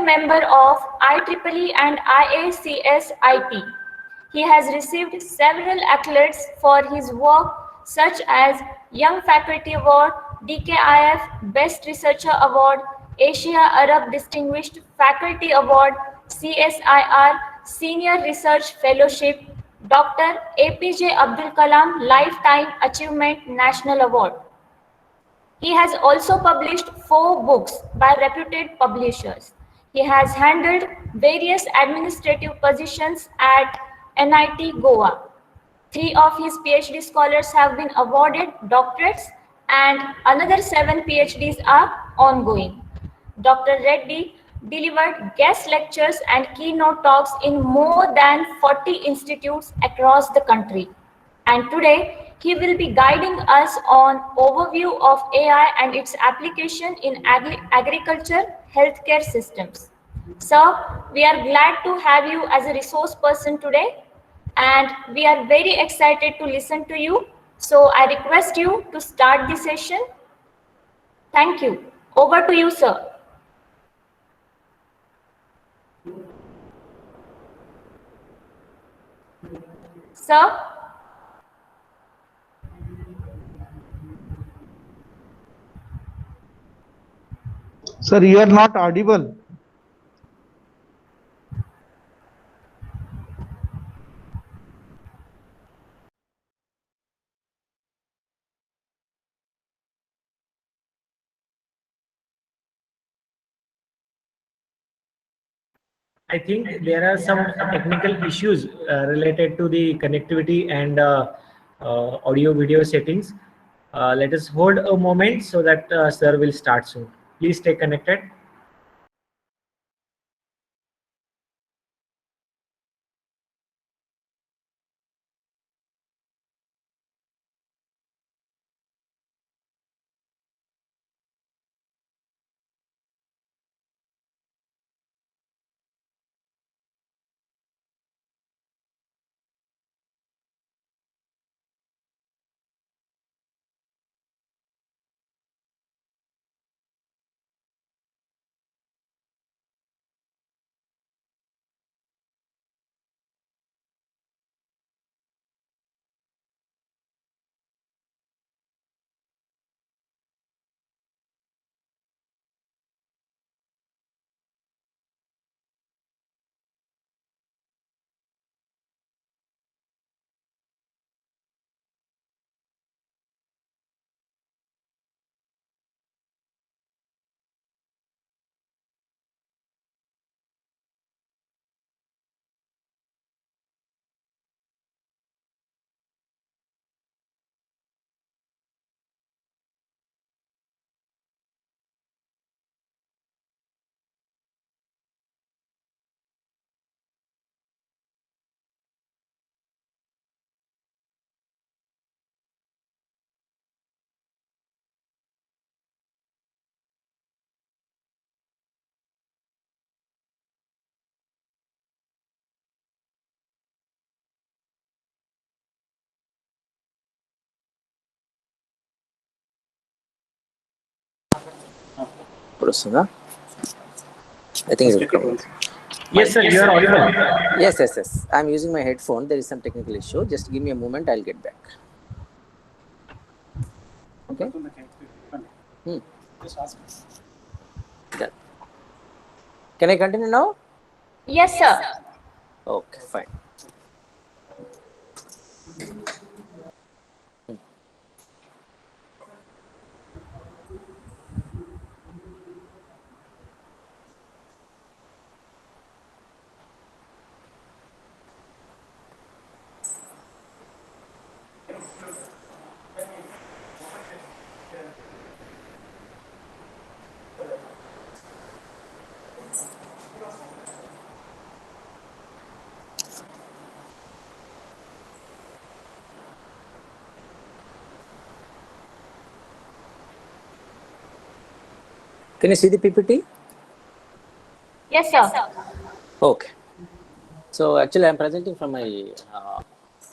member of IEEE and IACS-IP. He has received several accolades for his work such as Young Faculty Award, DKIF Best Researcher Award, Asia Arab Distinguished Faculty Award, CSIR Senior Research Fellowship, Dr. APJ Abdul Kalam Lifetime Achievement National Award. He has also published 4 books by reputed publishers. He has handled various administrative positions at NIT Goa. 3 of his PhD scholars have been awarded doctorates and another 7 PhDs are ongoing. Dr. Reddy delivered guest lectures and keynote talks in more than 40 institutes across the country. And today, he will be guiding us on overview of AI and its application in agriculture healthcare systems. Sir, we are glad to have you as a resource person today, and we are very excited to listen to you. So I request you to start the session. Thank you. Over to you, sir. Sir? Sir, you are not audible. I think there are some technical issues related to the connectivity and audio video settings. Let us hold a moment so that sir will start soon. Please stay connected. Prasuna? I think it's recording. Yes, sir, you are audible. Yes. I'm using my headphone. There is some technical issue. Just give me a moment. I'll get back. Okay. Done. Can I continue now? Yes, sir. Okay, fine. Can you see the PPT? Yes, sir. Okay. So actually, I'm presenting from my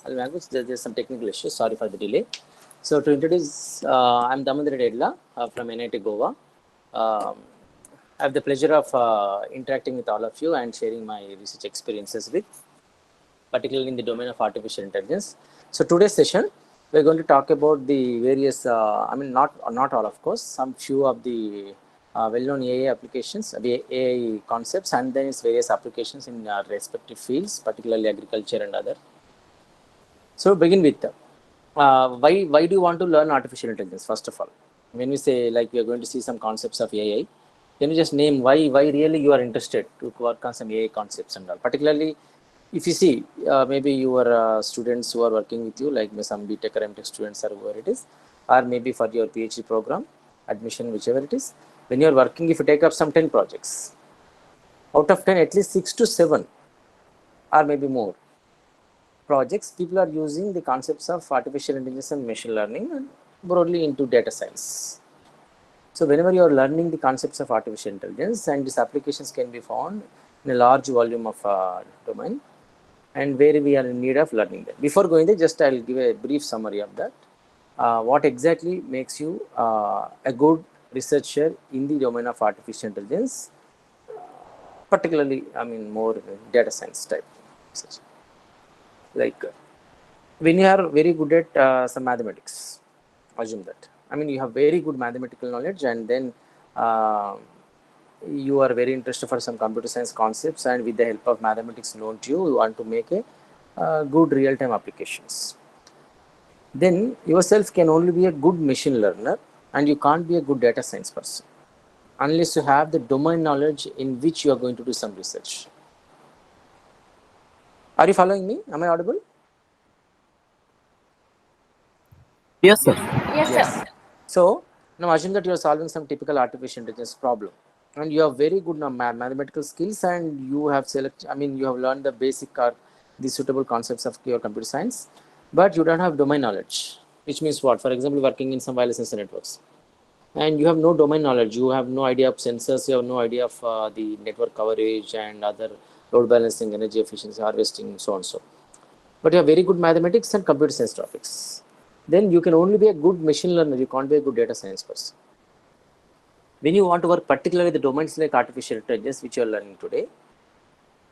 language. There's some technical issues. Sorry for the delay. So to introduce, I'm Damodar Redla from NIT Goa. I have the pleasure of interacting with all of you and sharing my research experiences with, particularly in the domain of artificial intelligence. So today's session, we're going to talk about the various, not all, of course, some few of the well-known AI applications, AI concepts, and then its various applications in respective fields, particularly agriculture and other. So begin with why do you want to learn artificial intelligence? First of all, when we say like we are going to see some concepts of AI, can you just name why really you are interested to work on some AI concepts and all? Particularly, if you see maybe your students who are working with you, like some BTech or MTech students or whoever it is, or maybe for your PhD program admission, whichever it is, when you are working, if you take up some 10 projects, out of 10, at least 6 to 7 or maybe more projects, people are using the concepts of artificial intelligence and machine learning and broadly into data science. So whenever you are learning the concepts of artificial intelligence, and these applications can be found in a large volume of domain, and where we are in need of learning them. Before going there, just I'll give a brief summary of that. What exactly makes you a good researcher in the domain of artificial intelligence, particularly, more data science type research. Like when you are very good at some mathematics, assume that. You have very good mathematical knowledge, and then you are very interested for some computer science concepts, and with the help of mathematics known to you, you want to make a good real-time applications. Then yourself can only be a good machine learner, and you can't be a good data science person unless you have the domain knowledge in which you are going to do some research. Are you following me? Am I audible? Yes, sir. Yes, sir. So now assume that you are solving some typical artificial intelligence problem, and you have very good mathematical skills, and you have you have learned the basic or the suitable concepts of your computer science, but you don't have domain knowledge, which means what? For example, working in some wireless sensor networks, and you have no domain knowledge, you have no idea of sensors, you have no idea of the network coverage and other load balancing, energy efficiency, harvesting, so on so. But you have very good mathematics and computer science topics. Then you can only be a good machine learner, you can't be a good data science person. When you want to work particularly the domains like artificial intelligence, which you are learning today,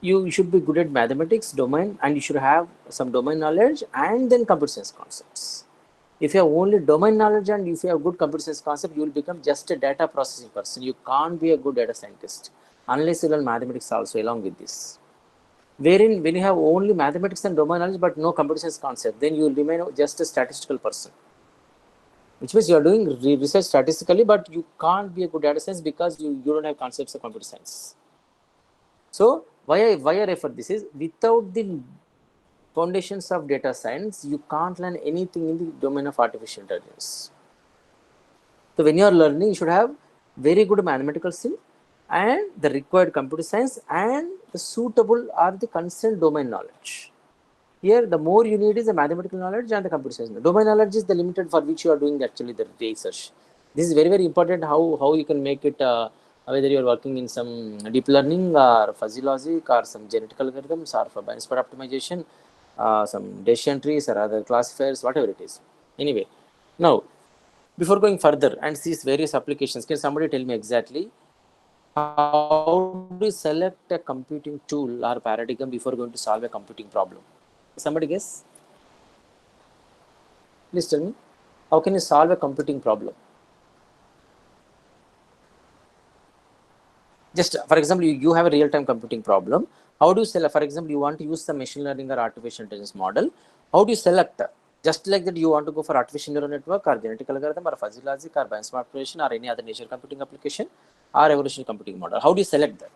you should be good at mathematics domain, and you should have some domain knowledge and then computer science concepts. If you have only domain knowledge and if you have good computer science concept, you will become just a data processing person. You can't be a good data scientist unless you learn mathematics also along with this. Wherein when you have only mathematics and domain knowledge but no computer science concept, then you will remain just a statistical person. Which means you are doing research statistically, but you can't be a good data science because you don't have concepts of computer science. So why I refer this is, without the foundations of data science, you can't learn anything in the domain of artificial intelligence. So when you are learning, you should have very good mathematical skill and the required computer science and the suitable or the concerned domain knowledge. Here, the more you need is the mathematical knowledge and the computer science. The domain knowledge is the limited for which you are doing actually the research. This is very, very important how you can make it, whether you are working in some deep learning or fuzzy logic or some genetic algorithms or for blind spot optimization, some decision trees or other classifiers, whatever it is. Anyway, now, before going further and see various applications, can somebody tell me exactly how do you select a computing tool or paradigm before going to solve a computing problem? Somebody guess? Please tell me. How can you solve a computing problem? Just for example, you have a real-time computing problem. How do you select? For example, you want to use some machine learning or artificial intelligence model. How do you select? Just like that, you want to go for artificial neural network or genetic algorithm or fuzzy logic or Bayes optimization or any other nature computing application or evolutionary computing model. How do you select that?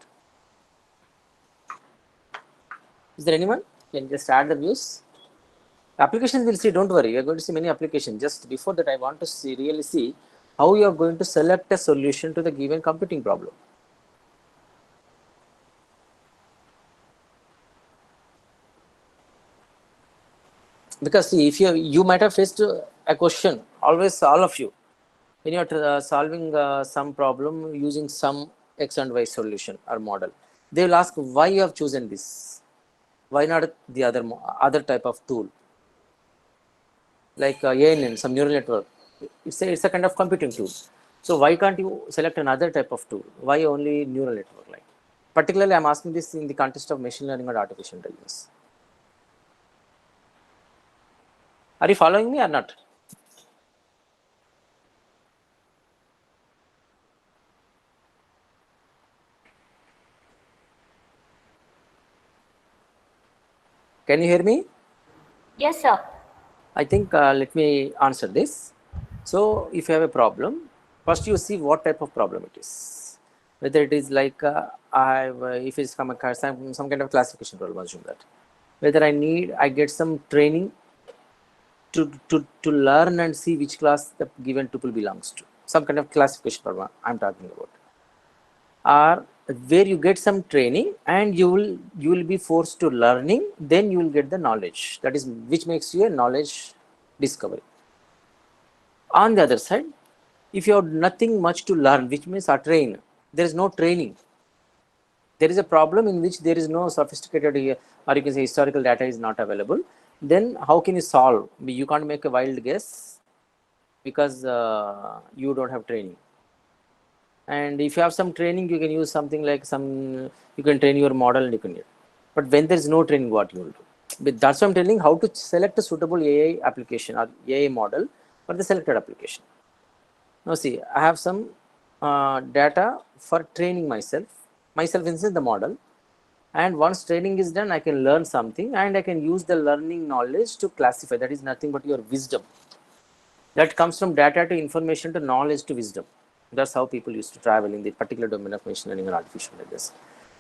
Is there anyone? Can just add the views? Applications we'll see, don't worry. You're going to see many applications. Just before that, I want to really see how you are going to select a solution to the given computing problem. Because see, if you might have faced a question, always all of you, when you are solving some problem using some X and Y solution or model, they will ask why you have chosen this, why not the other type of tool like ANN, some neural network. It's a kind of computing tool. So why can't you select another type of tool? Why only neural network? Like, particularly, I'm asking this in the context of machine learning or artificial intelligence. Are you following me or not? Can you hear me? Yes, sir. I think let me answer this. So if you have a problem, first you see what type of problem it is. Whether it is like if it's some kind of classification problem, assume that. Whether I get some training to learn and see which class the given tuple belongs to. Some kind of classification problem I'm talking about. Or where you get some training and you will be forced to learning, then you will get the knowledge. That is which makes you a knowledge discovery. On the other side, if you have nothing much to learn, which means are trained, there is no training. There is a problem in which there is no sophisticated, or you can say historical data is not available. Then how can you solve? You can't make a wild guess because you don't have training. And if you have some training, you can use something like you can train your model and you can get. But when there is no training, what you will do? But that's why I'm telling how to select a suitable AI application or AI model for the selected application. Now see, I have some data for training myself inside the model. And once training is done, I can learn something and I can use the learning knowledge to classify. That is nothing but your wisdom. That comes from data to information to knowledge to wisdom. That's how people used to travel in the particular domain of machine learning and artificial intelligence.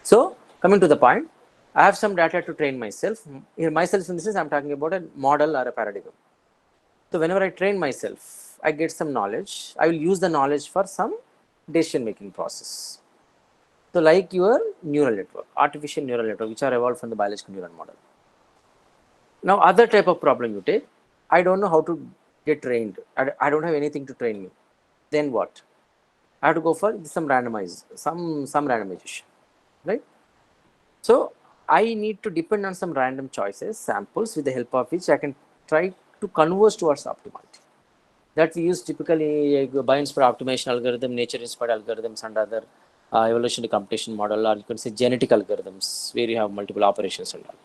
So coming to the point, I have some data to train myself. Here, myself in this is I'm talking about a model or a paradigm. So whenever I train myself, I get some knowledge. I will use the knowledge for some decision making process. So like your neural network, artificial neural network, which are evolved from the biological neural model. Now other type of problem you take, I don't know how to get trained. I don't have anything to train me. Then what? I have to go for some randomization, right? So I need to depend on some random choices, samples, with the help of which I can try to converge towards optimality. That we use typically bio-inspired optimization algorithm, nature-inspired algorithms, and other evolutionary computation model, or you can say genetic algorithms, where you have multiple operations and all.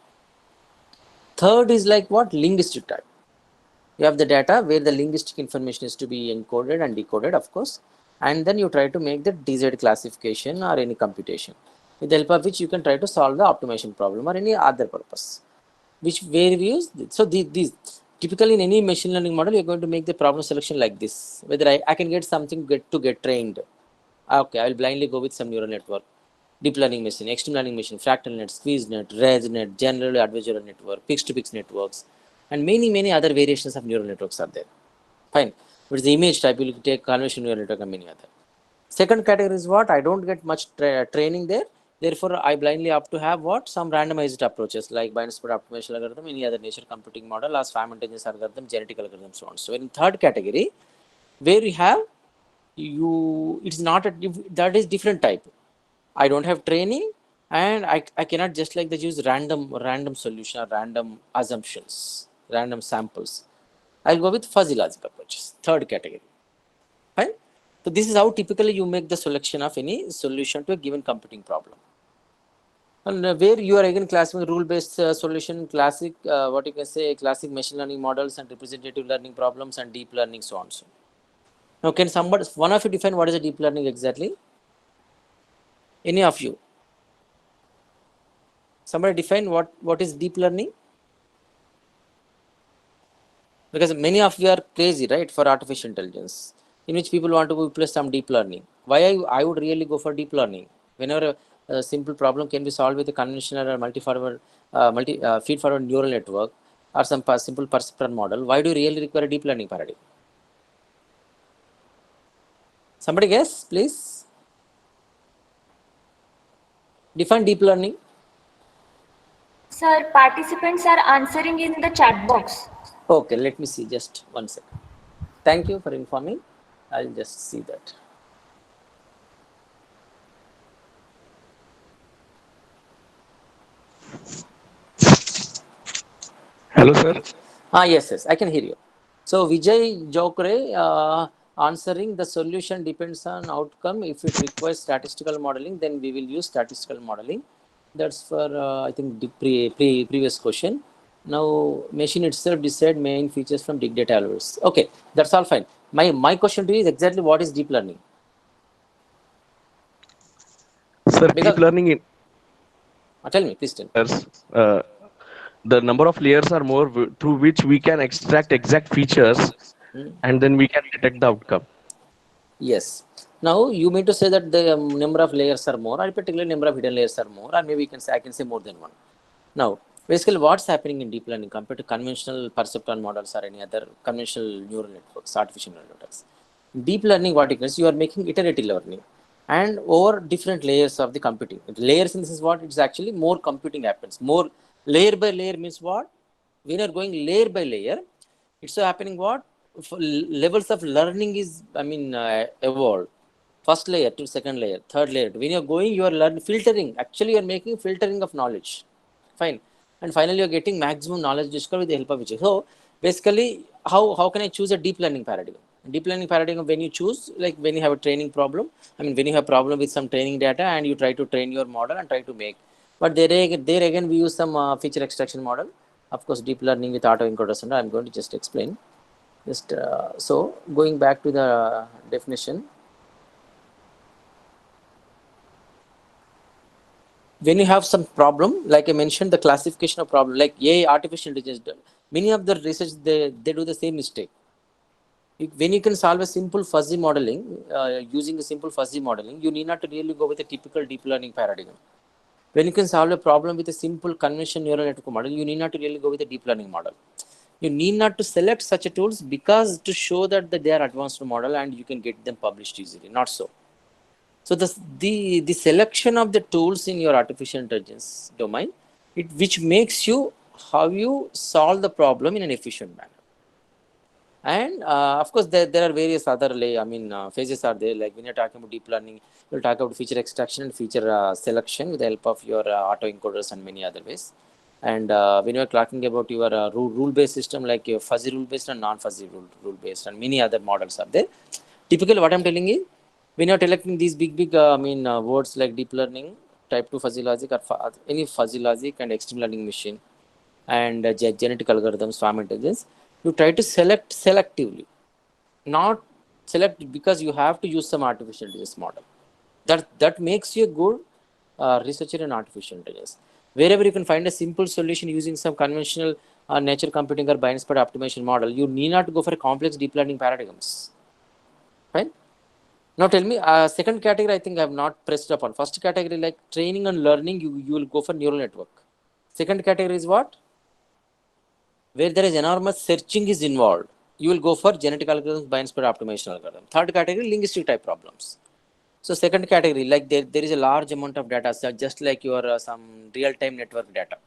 Third is like what? Linguistic type. You have the data where the linguistic information is to be encoded and decoded, of course, and then you try to make the desired classification or any computation, with the help of which you can try to solve the optimization problem or any other purpose, which where we use. So these typically in any machine learning model, you're going to make the problem selection like this. Whether I can get something to get trained. Okay, I will blindly go with some neural network, deep learning machine, extreme learning machine, fractal net, squeeze net, ResNet, general adversarial network, pix-to-pix networks, and many other variations of neural networks are there. Fine. But it's the image type, you will take convolutional neural network and many other. Second category is what? I don't get much training there. Therefore, I blindly have to have what? Some randomized approaches like bio-inspired optimization algorithm, any other nature computing model, or swarm intelligence algorithm, genetic algorithm, so on. So in third category, where we have it's not that is different type. I don't have training, and I cannot just like that use random solution or random assumptions, random samples. I'll go with fuzzy logic approaches. Third category. Fine. So this is how typically you make the selection of any solution to a given computing problem. And where you are again classifying rule-based solution, classic, what you can say, classic machine learning models and representative learning problems and deep learning, so on. So now, can one of you define what is a deep learning exactly? Any of you? Somebody define what is deep learning? Because many of you are crazy, right, for artificial intelligence, in which people want to replace some deep learning. Why I would really go for deep learning? Whenever a simple problem can be solved with a conventional or feed-forward neural network or some simple perceptron model, why do you really require a deep learning paradigm? Somebody guess, please. Define deep learning. Sir, participants are answering in the chat box. Okay, let me see just 1 second. Thank you for informing. I'll just see that. Hello, sir. Yes, I can hear you. So Vijay Jokre answering the solution depends on outcome. If it requires statistical modeling, then we will use statistical modeling. That's for I think the previous question. Now machine itself decide main features from big data algorithms. Okay, that's all fine. My question to you is exactly what is deep learning? Sir, Because deep learning in tell me, please tell me. layers, uh, the number of layers are more through which we can extract exact features and then we can detect the outcome. Yes. Now you mean to say that the number of layers are more, or particularly number of hidden layers are more, or maybe I can say more than one. Now, basically, what's happening in deep learning compared to conventional perceptron models or any other conventional neural networks, artificial neural networks? Deep learning, what it is, you are making iterative learning, and over different layers of the computing. Layers in this is what it's actually more computing happens. More layer by layer means what? When you are going layer by layer, it's happening what? Levels of learning is, evolved. First layer to second layer, third layer. When you're going, you are filtering. Actually, you're making filtering of knowledge. Fine. And finally, you're getting maximum knowledge discovery with the help of which. So basically, how can I choose a deep learning paradigm? Deep learning paradigm, when you choose, like when you have a training problem, when you have problem with some training data and you try to train your model and try to make. But there again, we use some feature extraction model. Of course, deep learning with autoencoders, and I'm going to just explain. So going back to the definition. When you have some problem, like I mentioned, the classification of problem, like AI, artificial intelligence, many of the research, they do the same mistake. When you can solve a simple fuzzy modeling, using a simple fuzzy modeling, you need not to really go with a typical deep learning paradigm. When you can solve a problem with a simple conventional neural network model, you need not to really go with a deep learning model. You need not to select such a tools because to show that they are advanced model and you can get them published easily, not so. So the selection of the tools in your artificial intelligence domain, which makes you how you solve the problem in an efficient manner. And of course, there are various other phases are there. Like when you're talking about deep learning, you'll talk about feature extraction and feature selection with the help of your autoencoders and many other ways. And when you're talking about your rule-based system, like your fuzzy rule-based and non-fuzzy rule-based, and many other models are there. Typically, what I'm telling is, when you're selecting these big words like deep learning, type 2 fuzzy logic, or any fuzzy logic and extreme learning machine, and genetic algorithms, swarm intelligence, you try to select selectively, not select because you have to use some artificial intelligence model. That makes you a good researcher in artificial intelligence. Wherever you can find a simple solution using some conventional nature computing or bias spread optimization model, you need not to go for a complex deep learning paradigms. Right? Now tell me, second category I think I have not pressed upon. First category, like training and learning, you will go for neural network. Second category is what? Where there is enormous searching is involved, you will go for genetic algorithms, bias spread optimization algorithm. Third category, linguistic type problems. So second category, like there is a large amount of data, so just like your some real-time network data.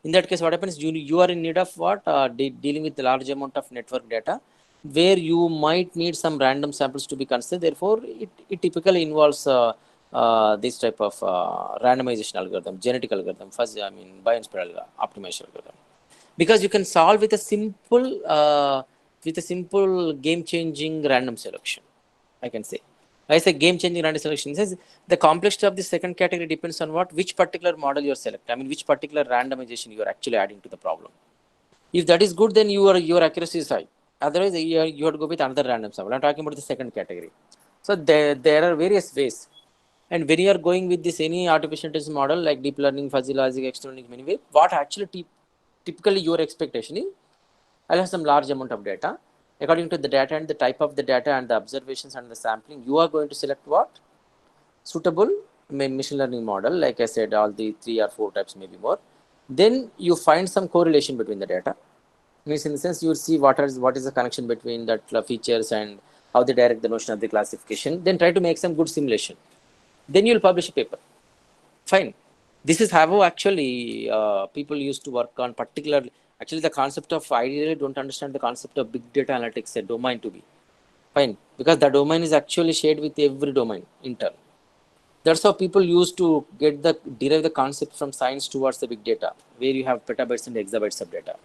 In that case, what happens? You are in need of what? Dealing with a large amount of network data, where you might need some random samples to be considered. Therefore, it typically involves this type of randomization algorithm, genetic algorithm, fuzzy, bias spread optimization algorithm. Because you can solve with a simple game-changing random selection, I can say. I say game-changing random selection says the complexity of the second category depends on which particular model you are selecting. Which particular randomization you are actually adding to the problem. If that is good, then your accuracy is high. Otherwise, you have to go with another random sample. I'm talking about the second category. So there are various ways. And when you are going with this any artificial intelligence model like deep learning, fuzzy logic, external learning, many ways, what actually typically your expectation is, I'll have some large amount of data. According to the data and the type of the data and the observations and the sampling, you are going to select what? Suitable machine learning model. Like I said, all the 3 or 4 types, maybe more. Then you find some correlation between the data. Means in the sense you will see what is the connection between that features and how they direct the notion of the classification. Then try to make some good simulation. Then you will publish a paper. Fine. This is how actually people used to work on particularly. Actually, the concept of, I really don't understand the concept of big data analytics, a domain to be. Fine. Because the domain is actually shared with every domain in turn. That's how people used to derive the concept from science towards the big data, where you have petabytes and exabytes of data.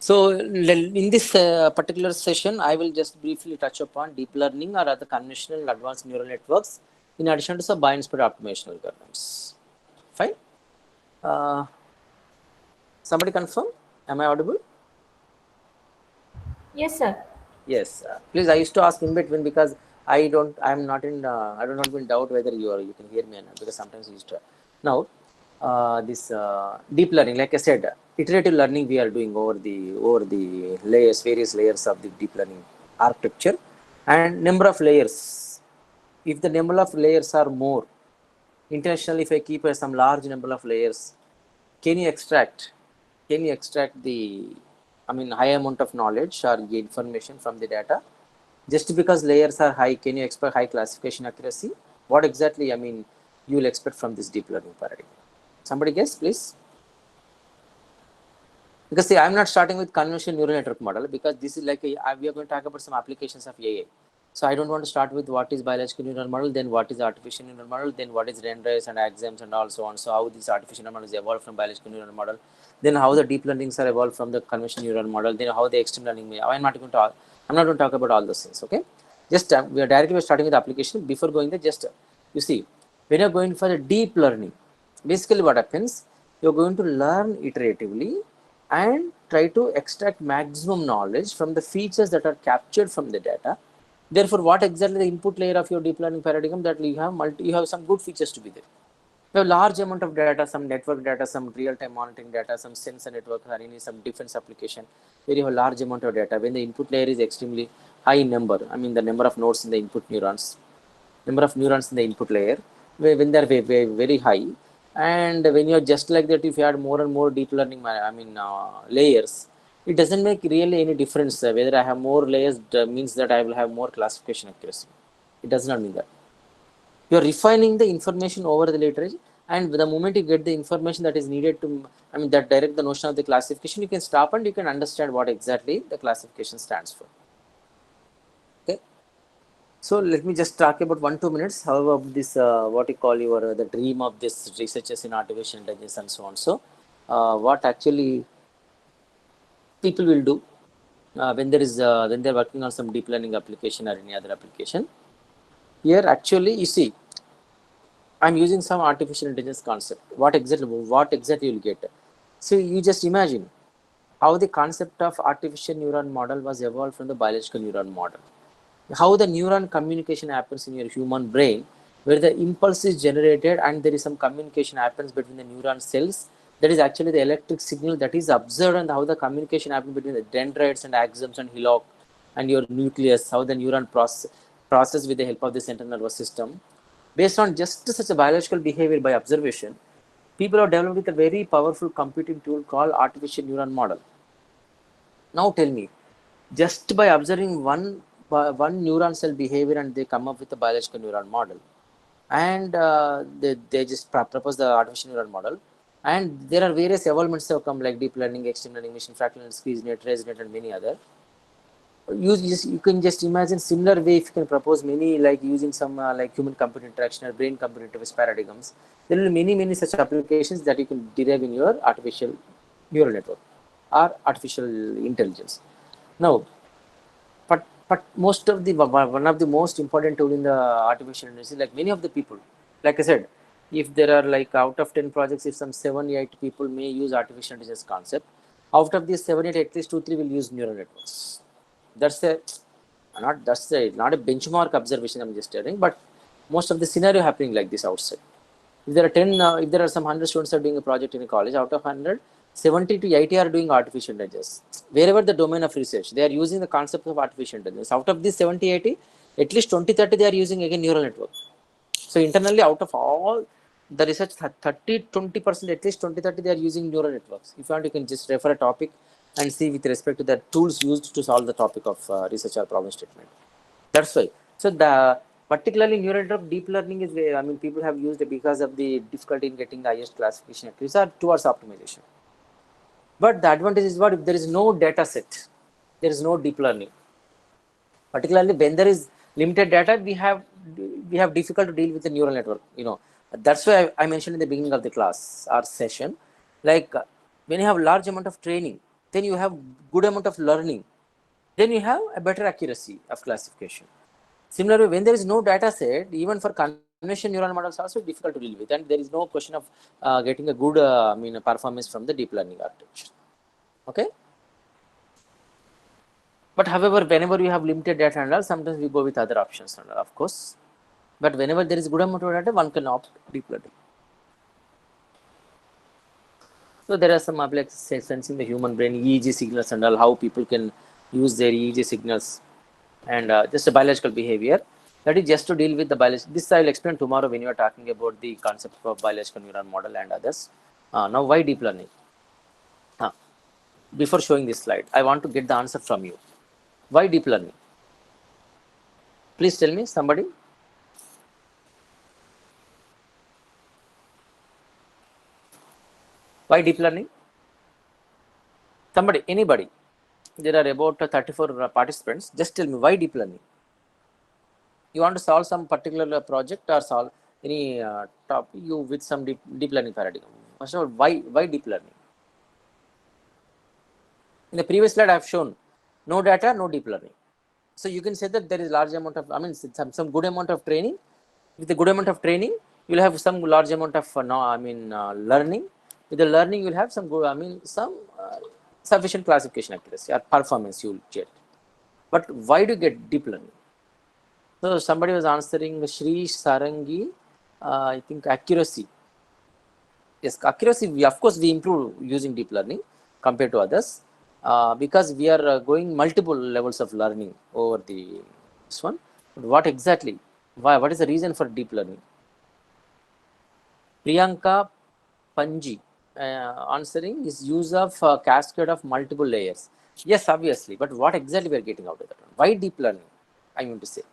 So in this particular session, I will just briefly touch upon deep learning or other conventional advanced neural networks in addition to some bioinspired optimization algorithms. Fine. Somebody confirm? Am I audible? Yes, sir. Yes. Please, I used to ask in between because I don't not in doubt whether you can hear me or not, because sometimes you used to. Now, this deep learning, like I said, iterative learning we are doing over the layers, various layers of the deep learning architecture, and number of layers. If the number of layers are more, intentionally, if I keep some large number of layers, can you extract the high amount of knowledge or information from the data? Just because layers are high, can you expect high classification accuracy? What exactly you will expect from this deep learning paradigm? Somebody guess, please. Because see, I'm not starting with conventional neural network model, because this is like we are going to talk about some applications of AI. So I don't want to start with what is biological neural model, then what is artificial neural model, then what is renderers and axioms and all so on. So how these artificial neural models evolved from biological neural model, then how the deep learnings are evolved from the conventional neural model, then how the extreme learning may. I'm not going to talk about all those things. Okay, just we are directly starting with the application. Before going there, just you see, when you're going for the deep learning, basically what happens, you're going to learn iteratively and try to extract maximum knowledge from the features that are captured from the data. Therefore, what exactly the input layer of your deep learning paradigm, that you have some good features to be there. You have large amount of data, some network data, some real-time monitoring data, some sensor network, or some defense application where you have large amount of data. When the input layer is extremely high in number, the number of nodes in the input neurons, number of neurons in the input layer, when they're very high, and when you're just like that, if you add more and more deep learning layers, it doesn't make really any difference whether I have more layers means that I will have more classification accuracy. It does not mean that. You're refining the information over the literature, and the moment you get the information that is needed to that direct the notion of the classification, you can stop and you can understand what exactly the classification stands for. Okay. So let me just talk about 1-2 minutes. However, this what you call your the dream of this researchers in artificial intelligence and so on. So, what actually people will do when they're working on some deep learning application or any other application. Here, actually, you see, I'm using some artificial intelligence concept. What exactly you'll get? So you just imagine how the concept of artificial neuron model was evolved from the biological neuron model. How the neuron communication happens in your human brain, where the impulse is generated and there is some communication happens between the neuron cells. That is actually the electric signal that is observed, and how the communication happens between the dendrites and axons and hillock and your nucleus, how the neuron process with the help of the central nervous system. Based on just such a biological behavior by observation, people have developed a very powerful computing tool called artificial neuron model. Now tell me, just by observing one neuron cell behavior, and they come up with a biological neuron model, and they just propose the artificial neuron model, and there are various evolvements that have come, like deep learning, extreme learning, machine fractal, SqueezeNet, ResNet, and many other. You can just imagine similar way, if you can propose many, like using some like human computer interaction or brain computer interface paradigms, there will be many such applications that you can derive in your artificial neural network or artificial intelligence. Now, but most of the one of the most important tool in the artificial intelligence, like many of the people, like I said, if there are like out of 10 projects, if some 7-8 people may use artificial intelligence concept, out of these 7-8, at least 2-3 will use neural networks. That's not a benchmark observation I'm just telling, but most of the scenario happening like this outside. If there are 10, if there are some 100 students are doing a project in a college, out of 100, 70 to 80 are doing artificial intelligence. Wherever the domain of research, they are using the concept of artificial intelligence. Out of these 70, 80, at least 20-30 they are using again neural network. So internally, out of all the research, 30-20%, at least 20-30 they are using neural networks. If you want, you can just refer a topic and see with respect to the tools used to solve the topic of research or problem statement. That's why. So the particularly neural network deep learning is, people have used it because of the difficulty in getting the highest classification accuracy or towards optimization. But the advantage is what? If there is no data set, there is no deep learning. Particularly when there is limited data, we have difficult to deal with the neural network. That's why I mentioned in the beginning of the class or session, like when you have large amount of training, then you have good amount of learning, then you have a better accuracy of classification. Similarly, when there is no data set, even for convolution neural models also difficult to deal with, and there is no question of getting a good performance from the deep learning architecture. Okay. But however, whenever you have limited data and all, sometimes we go with other options and all, of course. But whenever there is good amount of data, one can opt deep learning. So there are some applications sensing the human brain, EEG signals and all, how people can use their EEG signals and just a biological behavior. That is just to deal with the biology. This I will explain tomorrow when you are talking about the concept of biological neural model and others. Now, why deep learning? Before showing this slide, I want to get the answer from you. Why deep learning? Please tell me, somebody. Why deep learning? Somebody, anybody. There are about 34 participants. Just tell me, why deep learning? You want to solve some particular project or solve any topic you with some deep learning paradigm. First of all, why deep learning? In the previous slide, I have shown no data, no deep learning. So you can say that there is large amount of, some good amount of training. With the good amount of training, you will have some large amount of learning. With the learning, you will have some good, sufficient classification accuracy or performance you will get. But why do you get deep learning? So somebody was answering Shri Sarangi, I think accuracy. Yes, accuracy, of course, we improve using deep learning compared to others because we are going multiple levels of learning over this one. But what exactly? Why? What is the reason for deep learning? Priyanka Panji answering is use of cascade of multiple layers. Yes, obviously, but what exactly we are getting out of that? Why deep learning? I mean to say.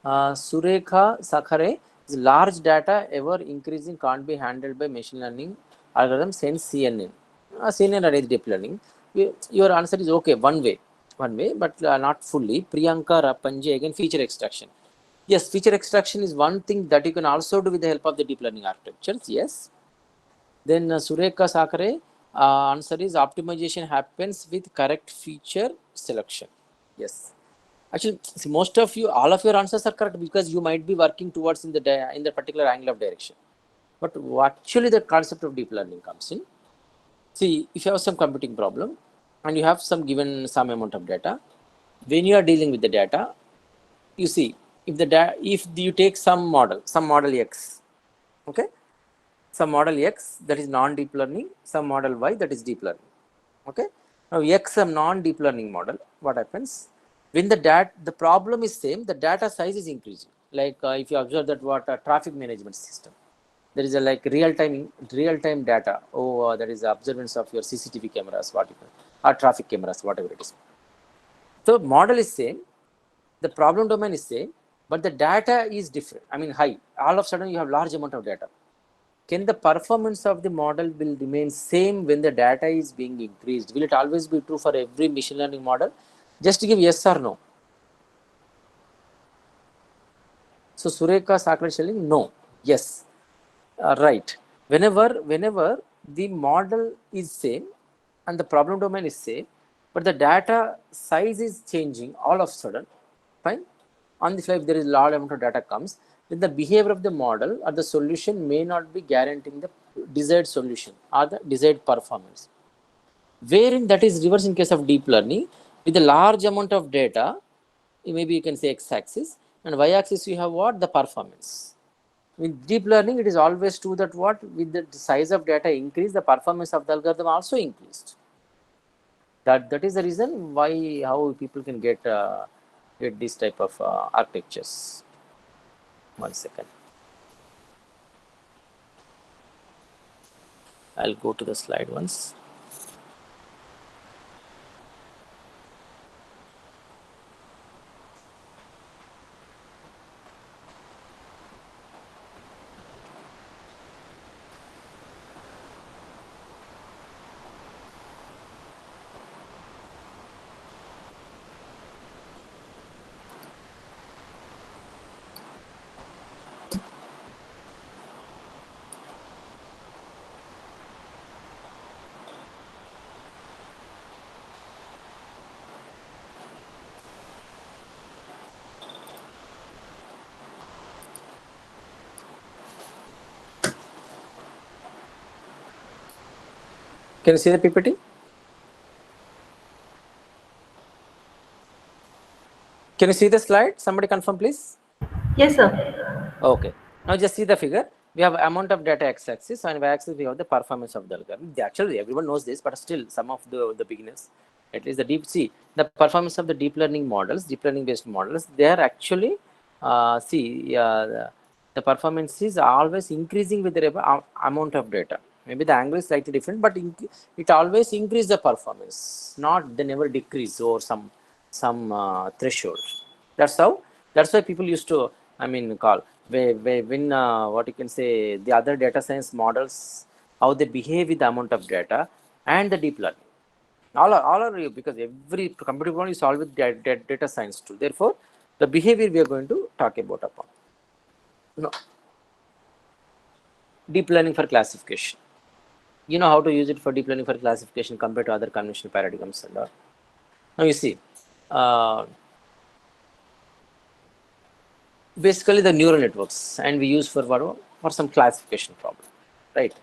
Surekha Sakhare is large data ever increasing can't be handled by machine learning algorithm, hence CNN. CNN or deep learning. Your answer is okay, one way, but not fully. Priyanka Rapanji again, feature extraction. Yes, feature extraction is one thing that you can also do with the help of the deep learning architectures. Yes. Then Surekha Sakhare answer is optimization happens with correct feature selection. Yes. Actually, see, most of you, all of your answers are correct because you might be working towards in the particular angle of direction. But actually, the concept of deep learning comes in. See, if you have some computing problem and you have some given some amount of data, when you are dealing with the data, you see if you take some model X, okay, some model X that is non-deep learning, some model Y that is deep learning, okay. Now X some non-deep learning model, what happens? When the problem is same, the data size is increasing. Like if you observe that what a traffic management system, there is a like real-time data. That is the observance of your CCTV cameras, or traffic cameras, whatever it is. So model is same, the problem domain is same, but the data is different. I mean high. All of a sudden you have large amount of data. Can the performance of the model will remain same when the data is being increased? Will it always be true for every machine learning model? Just to give yes or no. So Surekha Sakhare telling no, yes, right. Whenever the model is same and the problem domain is same, but the data size is changing all of a sudden, fine. On the fly, if there is large amount of data comes, then the behavior of the model or the solution may not be guaranteeing the desired solution or the desired performance. Wherein that is reverse in case of deep learning, with a large amount of data, maybe you can say x-axis, and y-axis you have what? The performance. With deep learning, it is always true that what? With the size of data increase, the performance of the algorithm also increased. That is the reason why how people can get this type of architectures. 1 second. I'll go to the slide once. Can you see the PPT? Can you see the slide? Somebody confirm, please. Yes, sir. Okay. Now just see the figure. We have amount of data x-axis, and y-axis we have the performance of the algorithm. Actually, everyone knows this, but still some of the beginners, at least the performance of the deep learning models, deep learning based models, they are actually the performance is always increasing with the amount of data. Maybe the angle is slightly different, but it always increase the performance, not they never decrease or some threshold. That's why people used to, call when what you can say, the other data science models, how they behave with the amount of data and the deep learning. All are because every computer problem is solved with data science tool. Therefore, the behavior we are going to talk about upon. No. Deep learning for classification. You know how to use it for deep learning for classification compared to other conventional paradigms and all. Now you see, basically the neural networks, and we use for what? For some classification problem, right?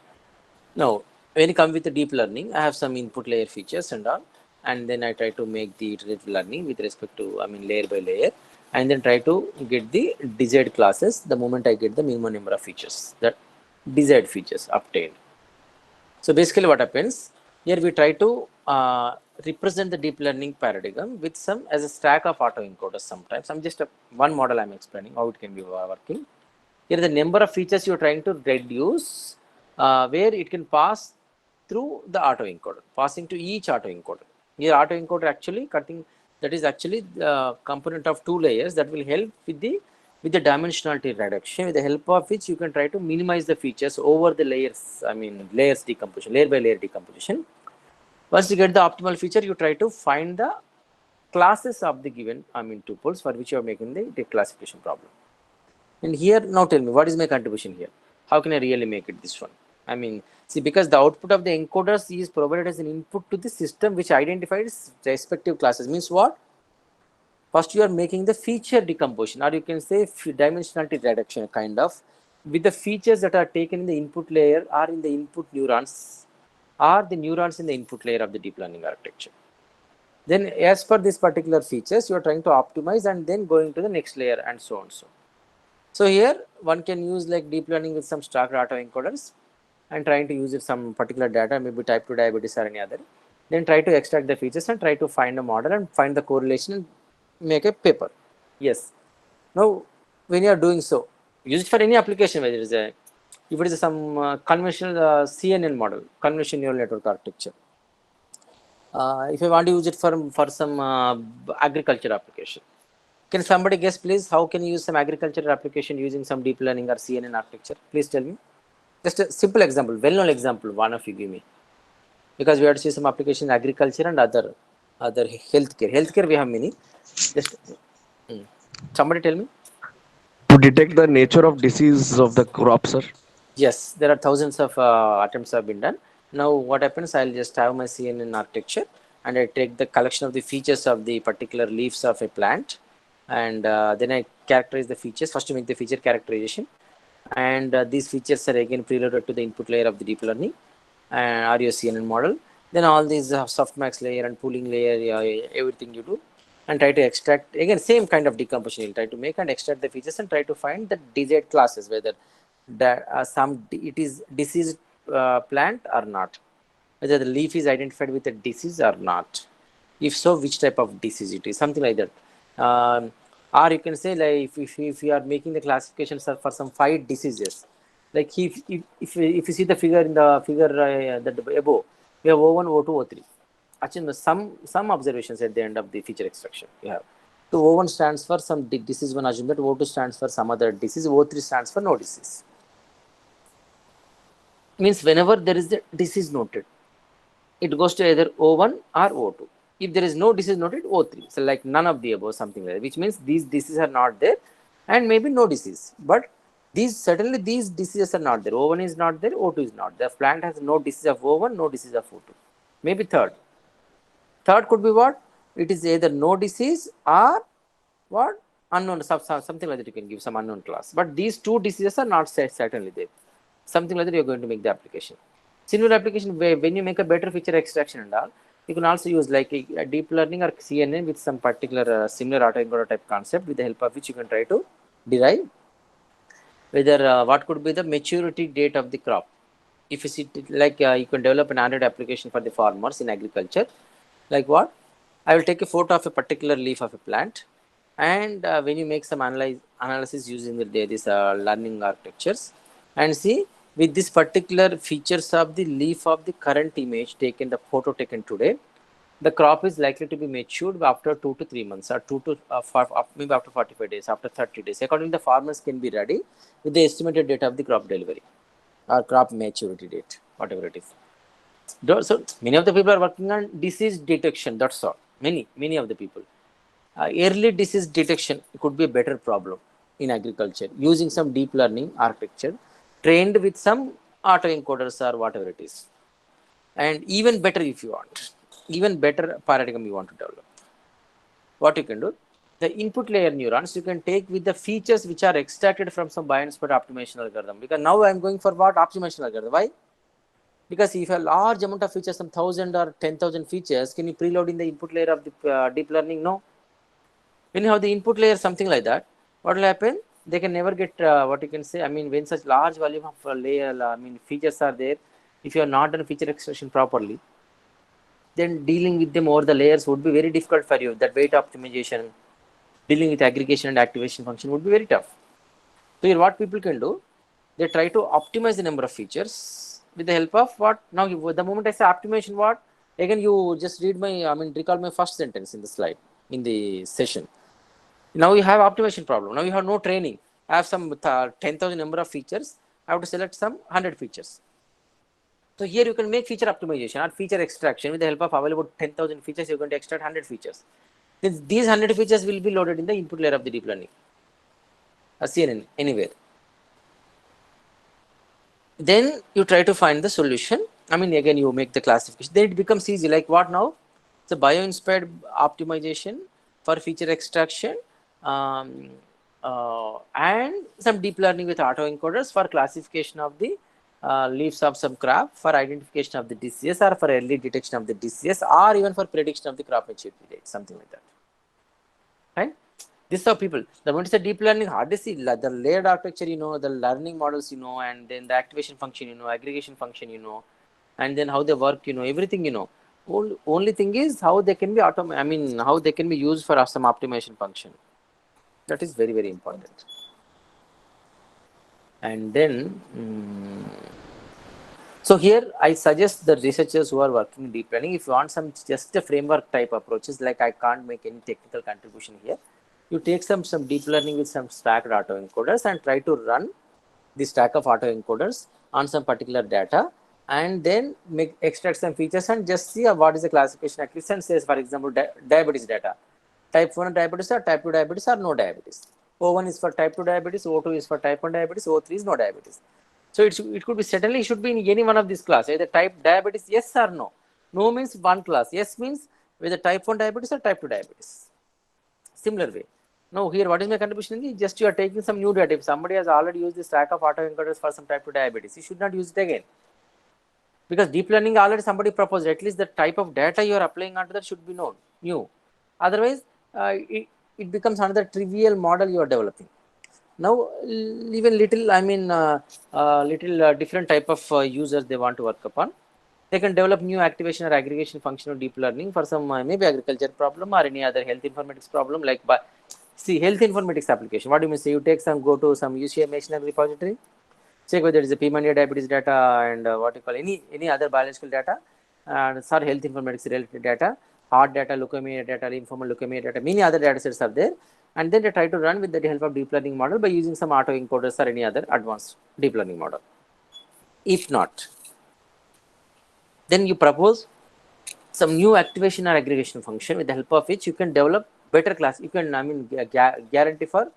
Now, when you come with the deep learning, I have some input layer features and all, and then I try to make the iterative learning with respect to, layer by layer, and then try to get the desired classes the moment I get the minimum number of features, that desired features obtained. So basically what happens, here we try to represent the deep learning paradigm with some as a stack of autoencoders sometimes. I'm just one model I'm explaining how it can be working. Here the number of features you're trying to reduce, where it can pass through the autoencoder, passing to each autoencoder. Here autoencoder actually cutting, that is actually the component of two layers that will help with the dimensionality reduction, with the help of which you can try to minimize the features over the layers, layers decomposition, layer by layer decomposition. Once you get the optimal feature, you try to find the classes of the given tuples for which you are making the classification problem. And here, now tell me, what is my contribution here? How can I really make it this one? See, because the output of the encoders is provided as an input to the system which identifies respective classes. Means what? First, you are making the feature decomposition, or you can say dimensionality reduction, kind of, with the features that are taken in the input layer or in the input neurons, or the neurons in the input layer of the deep learning architecture. Then, as per these particular features, you are trying to optimize and then going to the next layer and so on. So here, one can use like deep learning with some structured autoencoders and trying to use it some particular data, maybe type 2 diabetes or any other. Then try to extract the features and try to find a model and find the correlation and make a paper. Yes. Now, when you are doing so, use it for any application, whether it is if it is some conventional CNN model, conventional neural network architecture. If you want to use it for some agriculture application. Can somebody guess, please, how can you use some agricultural application using some deep learning or CNN architecture? Please tell me. Just a simple example, well-known example, one of you give me. Because we have to see some application in agriculture and other healthcare. Healthcare we have many. Just somebody tell me. To detect the nature of disease of the crop, sir. Yes, there are thousands of attempts have been done. Now what happens, I'll just have my CNN architecture and I take the collection of the features of the particular leaves of a plant, and then I characterize the features, first to make the feature characterization, and these features are again preloaded to the input layer of the deep learning or your CNN model. Then all these softmax layer and pooling layer, everything you do, and try to extract, again same kind of decomposition, you'll try to make and extract the features and try to find the desired classes, whether that it is diseased plant or not, whether the leaf is identified with a disease or not, if so which type of disease it is, something like that. Or you can say, like, if you are making the classifications for some 5 diseases, like if you see the figure in the figure that above, we have O1, O2, O3. Actually, some observations at the end of the feature extraction you have. So O1 stands for some disease one, assume that O2 stands for some other disease, O3 stands for no disease. Means whenever there is the disease noted, it goes to either O1 or O2. If there is no disease noted, O3. So like none of the above, something like that, which means these diseases are not there and maybe no disease. But certainly these diseases are not there. O1 is not there, O2 is not there. The plant has no disease of O1, no disease of O2. Maybe third. Third could be what? It is either no disease or what? Unknown, something like that, you can give some unknown class. But these 2 diseases are not certainly there. Something like that, you are going to make the application. Similar application where when you make a better feature extraction and all, you can also use like a deep learning or CNN with some particular similar autoencoder type concept, with the help of which you can try to derive whether what could be the maturity date of the crop. If you see like you can develop an Android application for the farmers in agriculture, like what? I will take a photo of a particular leaf of a plant, and when you make some analysis using this learning architectures, and see with this particular features of the leaf of the current image taken, the photo taken today, the crop is likely to be matured after 2 to 3 months, or maybe after 45 days, after 30 days. According to the farmers can be ready with the estimated date of the crop delivery or crop maturity date, whatever it is. So many of the people are working on disease detection. That's all. Many of the people. Early disease detection could be a better problem in agriculture using some deep learning architecture trained with some autoencoders or whatever it is. And even better, if you want, even better paradigm you want to develop. What you can do, the input layer neurons you can take with the features which are extracted from some bioinspired optimization algorithm. Because now I am going for what? Optimization algorithm. Why? Because if a large amount of features, some 1,000 or 10,000 features, can you preload in the input layer of the deep learning? No. When you have the input layer, something like that, what will happen? They can never get what you can say. I mean, when such large volume of layer, features are there, if you are not done feature extraction properly, then dealing with them over the layers would be very difficult for you. That weight optimization, dealing with aggregation and activation function would be very tough. So here, what people can do, they try to optimize the number of features with the help of what? Now, the moment I say optimization, what? Again, you just read my, recall my first sentence in the slide, in the session. Now you have optimization problem. Now you have no training. I have some 10,000 number of features. I have to select some 100 features. So here you can make feature optimization or feature extraction with the help of available 10,000 features. You're going to extract 100 features. Then these 100 features will be loaded in the input layer of the deep learning, or CNN, anywhere. Then you try to find the solution. Again, you make the classification. Then it becomes easy. Like what now? It's a bio-inspired optimization for feature extraction, and some deep learning with autoencoders for classification of the leaves of some crop, for identification of the disease, or for early detection of the disease, or even for prediction of the crop maturity date, something like that. Right? This is how people, the moment it's a deep learning, hardly see the layered architecture, the learning models, and then the activation function, aggregation function, and then how they work, everything, Only thing is how they can be how they can be used for some optimization function. That is very, very important. And then, so here I suggest the researchers who are working in deep learning, if you want some just a framework type approaches, like I can't make any technical contribution here, you take some deep learning with some stacked autoencoders and try to run the stack of autoencoders on some particular data, and then extract some features and just see what is the classification accuracy, and says, for example, diabetes data. Type 1 diabetes or type 2 diabetes or no diabetes. O1 is for type 2 diabetes, O2 is for type 1 diabetes, O3 is no diabetes. So it could be, certainly it should be in any one of these classes, either type diabetes, yes or no. No means one class, yes means whether type 1 diabetes or type 2 diabetes. Similar way. Now here, what is my contribution? Just you are taking some new data. If somebody has already used the stack of autoencoders for some type 2 diabetes, you should not use it again. Because deep learning already somebody proposed, at least the type of data you are applying onto that should be known, new. Otherwise, it becomes another trivial model you are developing. Now, even little, different type of users they want to work upon. They can develop new activation or aggregation function of deep learning for some maybe agriculture problem or any other health informatics problem. Like, see, health informatics application. What do you mean? Say you take go to some UCM machinery repository, check whether it is a P-mania diabetes data and what you call any other biological data, and health informatics related data, heart data, leukemia data, lymphomal leukemia data, many other data sets are there, and then they try to run with the help of deep learning model by using some autoencoders or any other advanced deep learning model. If not, then you propose some new activation or aggregation function with the help of which you can develop better class. You can guarantee for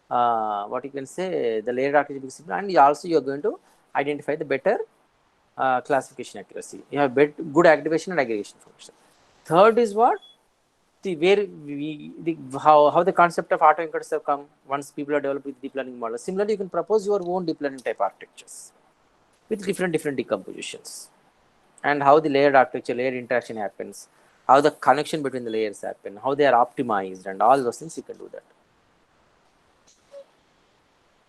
what you can say the layered architecture, and also you are going to identify the better classification accuracy. You have good activation and aggregation function. Third is what? See, where how the concept of autoencoders have come once people are developed with deep learning models. Similarly, you can propose your own deep learning type architectures. with different decompositions, and how the layered architecture, layered interaction happens, how the connection between the layers happen, how they are optimized, and all those things you can do that.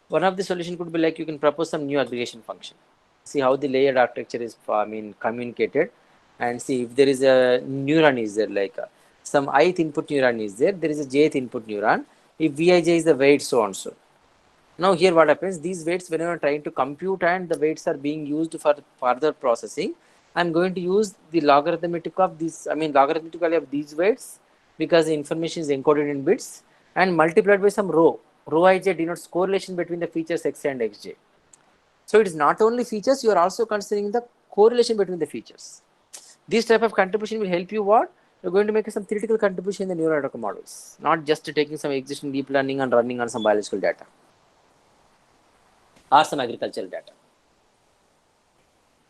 One of the solution could be like you can propose some new aggregation function. See how the layered architecture is communicated, and see if there is a neuron is there, like some ith input neuron is there, there is a jth input neuron. If Vij is the weight, so on so. Now here what happens, these weights whenever I'm trying to compute and the weights are being used for further processing, I'm going to use the logarithmic of this, logarithmic value of these weights, because the information is encoded in bits, and multiplied by some rho. Rho ij denotes correlation between the features x and xj. So it is not only features, you are also considering the correlation between the features. This type of contribution will help you what? You're going to make some theoretical contribution in the neural network models, not just taking some existing deep learning and running on some biological data or some agricultural data.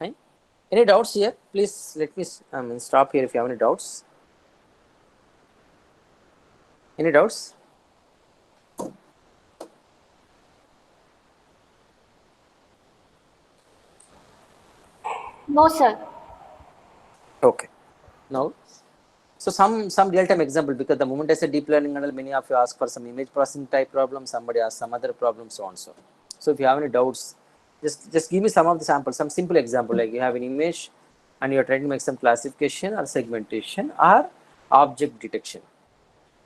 Right? Any doubts here? Please let me stop here if you have any doubts. Any doubts? No, sir. Okay. Now, so some real-time example, because the moment I say deep learning model, many of you ask for some image processing type problem, somebody asks some other problem, so on so. So if you have any doubts, just give me some of the samples, some simple example, like you have an image and you are trying to make some classification or segmentation or object detection.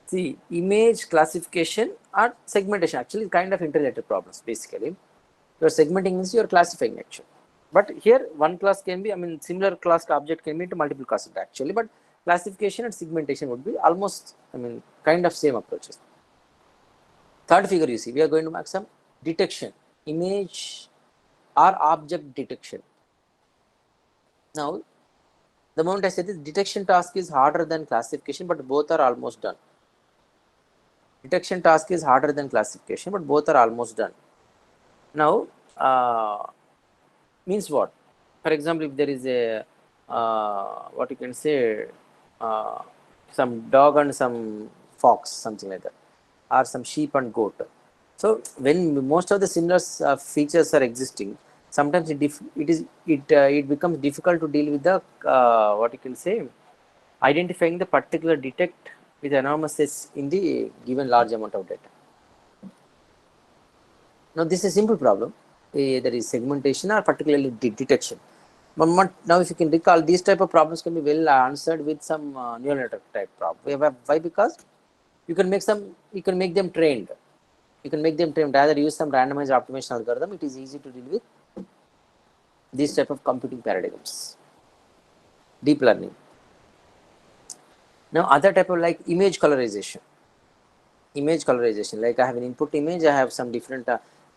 See, image classification or segmentation actually kind of interrelated problems. Basically, you are segmenting means you are classifying actually. But here one class can be, similar class object can be into multiple classes actually, but classification and segmentation would be almost, kind of same approaches. Third figure you see, we are going to make some detection, image or object detection. Now, the moment I say this, detection task is harder than classification, but both are almost done. Detection task is harder than classification, but both are almost done. Now, means what? For example, if there is a what you can say, some dog and some fox, something like that, or some sheep and goat. So when most of the similar features are existing, sometimes it becomes difficult to deal with the what you can say, identifying the particular detect with enormous s in the given large amount of data. Now this is a simple problem. There is segmentation or particularly detection. But now if you can recall, these type of problems can be well answered with some neural network type problem. Why? Because you can make them trained. You can make them trained, rather use some randomized optimization algorithm. It is easy to deal with these type of computing paradigms. Deep learning. Now other type of like image colorization. Image colorization, like I have an input image, I have some different,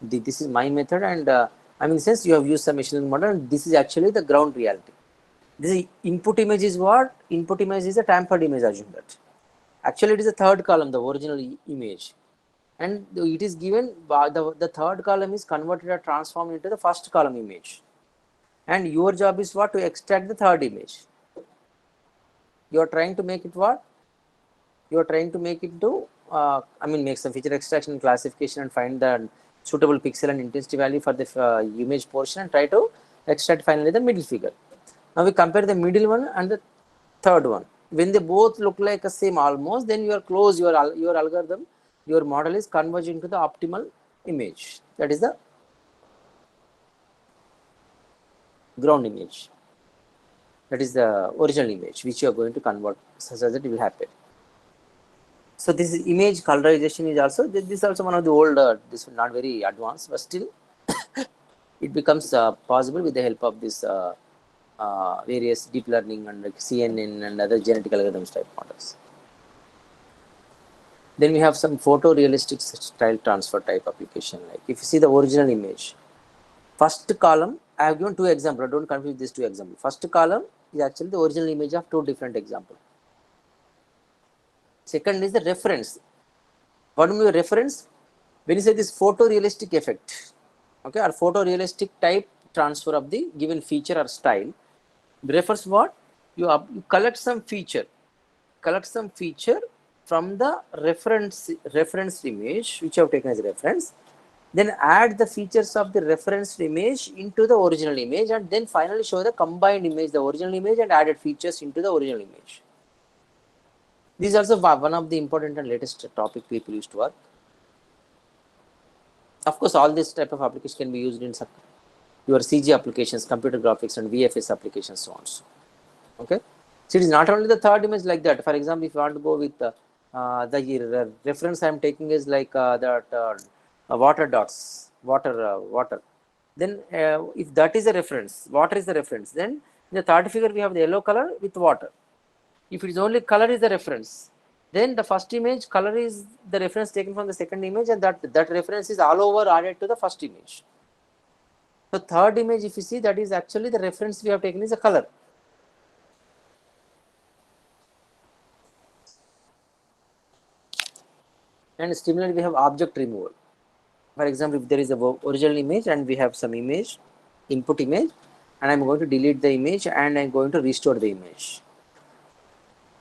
this is my method, and since you have used some machine learning model, and this is actually the ground reality. This input image is what? Input image is a tampered image, assume that. Actually it is the third column, the original image. And it is given, the third column is converted or transformed into the first column image. And your job is what? To extract the third image. You are trying to make it what? You are trying to make it to, make some feature extraction and classification and find the suitable pixel and intensity value for the image portion and try to extract finally the middle figure. Now we compare the middle one and the third one. When they both look like the same almost, then you are close, your algorithm, your model is converging to the optimal image. That is the ground image. That is the original image which you are going to convert such that it will happen. So this is image colorization is also, this is also one of the old, this is not very advanced, but still it becomes possible with the help of this various deep learning and like CNN and other genetic algorithms type models. Then we have some photorealistic style transfer type application. Like if you see the original image, first column, I have given two examples. Don't confuse these two examples. First column is actually the original image of two different examples. Second is the reference. What do you mean by reference? When you say this photorealistic effect, okay, or photorealistic type transfer of the given feature or style, refers what? You collect some feature from the reference image which you have taken as a reference. then add the features of the referenced image into the original image, and then finally show the combined image, the original image and added features into the original image. This is also one of the important and latest topic people used to work. Of course, all this type of application can be used in some your CG applications, computer graphics and VFS applications, so on. So, okay. So it is not only the third image like that. For example, if you want to go with the reference I am taking is like water dots, water. Then if that is a reference, water is the reference. Then in the third figure we have the yellow color with water. If it is only color is the reference, then the first image color is the reference taken from the second image, and that reference is all over added to the first image. So third image, if you see, that is actually the reference we have taken is a color. And similarly, we have object removal. For example, if there is a original image and we have some image, input image, and I'm going to delete the image and I'm going to restore the image.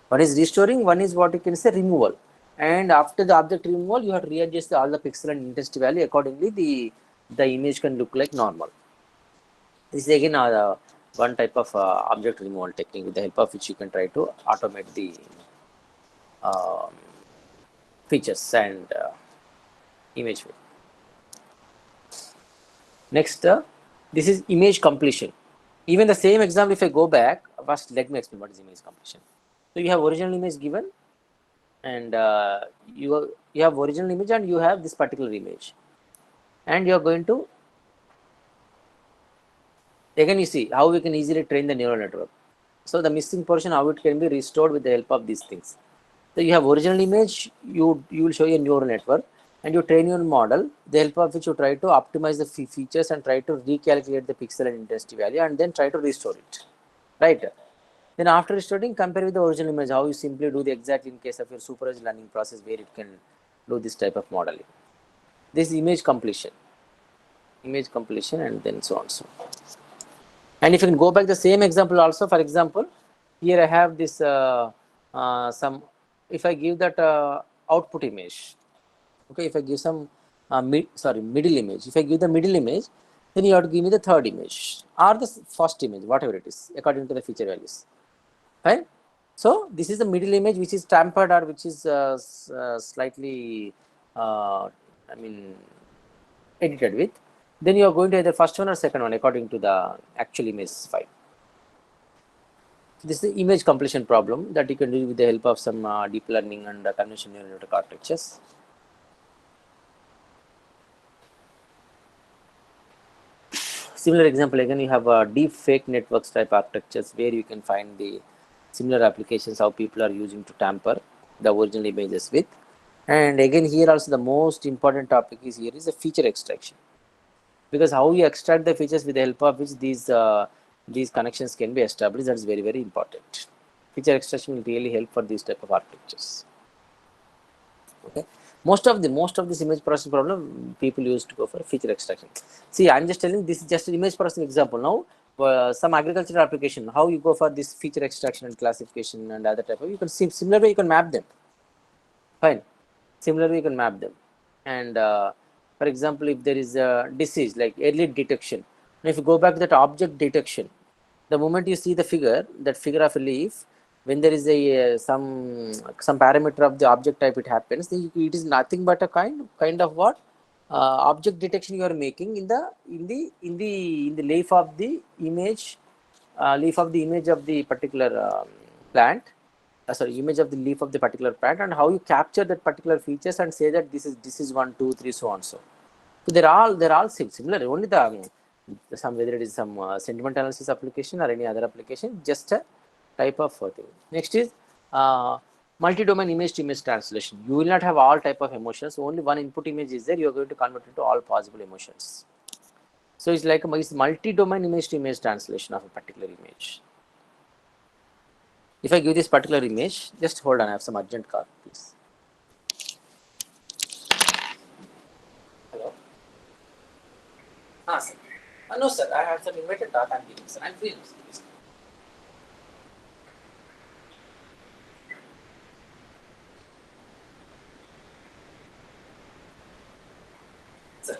One is restoring, one is what you can say removal. And after the object removal, you have to readjust all the pixel and intensity value. Accordingly, the image can look like normal. This is again one type of object removal technique with the help of which you can try to automate the features and image. Next, this is image completion. Even the same example, if I go back, first let me explain what is image completion. So you have original image given, and you have original image and you have this particular image, and you are going to, again you see how we can easily train the neural network. So the missing portion, how it can be restored with the help of these things. So you have original image, you will show a neural network, and you train your model, the help of which you try to optimize the features and try to recalculate the pixel and intensity value, and then try to restore it, right? Then after restoring, compare with the original image, how you simply do the exact in case of your supervised learning process where it can do this type of modeling. This is image completion, and then so on. So, and if you can go back the same example also, for example, here I have this some, if I give that output image, okay, if I give some middle image, if I give the middle image, then you have to give me the third image or the first image, whatever it is, according to the feature values, right? So this is the middle image which is tampered or which is slightly, I mean, edited with. Then you are going to either first one or second one according to the actual image file. This is the image completion problem that you can do with the help of some deep learning and convolutional neural network architectures. Similar example, again you have deep fake networks type architectures where you can find the similar applications how people are using to tamper the original images with. And again here also the most important topic is here is the feature extraction, because how you extract the features with the help of which these connections can be established, that is very, very important. Feature extraction will really help for these type of architectures. Okay, most of this image processing problem people used to go for feature extraction. See, I'm just telling this is just an image processing example. Now some agricultural application, how you go for this feature extraction and classification and other type of, you can see similar way you can map them. Fine, similar way you can map them. And for example, if there is a disease like early detection, if you go back to that object detection, the moment you see the figure, that figure of a leaf, when there is a some parameter of the object type, it happens. It is nothing but a kind of what object detection you are making in the leaf of the image, of the particular plant. Image of the leaf of the particular plant, and how you capture that particular features and say that this is 1, 2, 3, so on. So they're all similar. Only some, whether it is some sentiment analysis application or any other application, just a type of thing. Next is multi-domain image to image translation. You will not have all type of emotions. Only one input image is there. You are going to convert into all possible emotions. So it's like it's multi-domain image to image translation of a particular image. If I give this particular image, just hold on, I have some urgent call, please. Hello? Sir. No, sir, I have some invited talk I'm giving, sir. I'm free, sir. Please. Sir,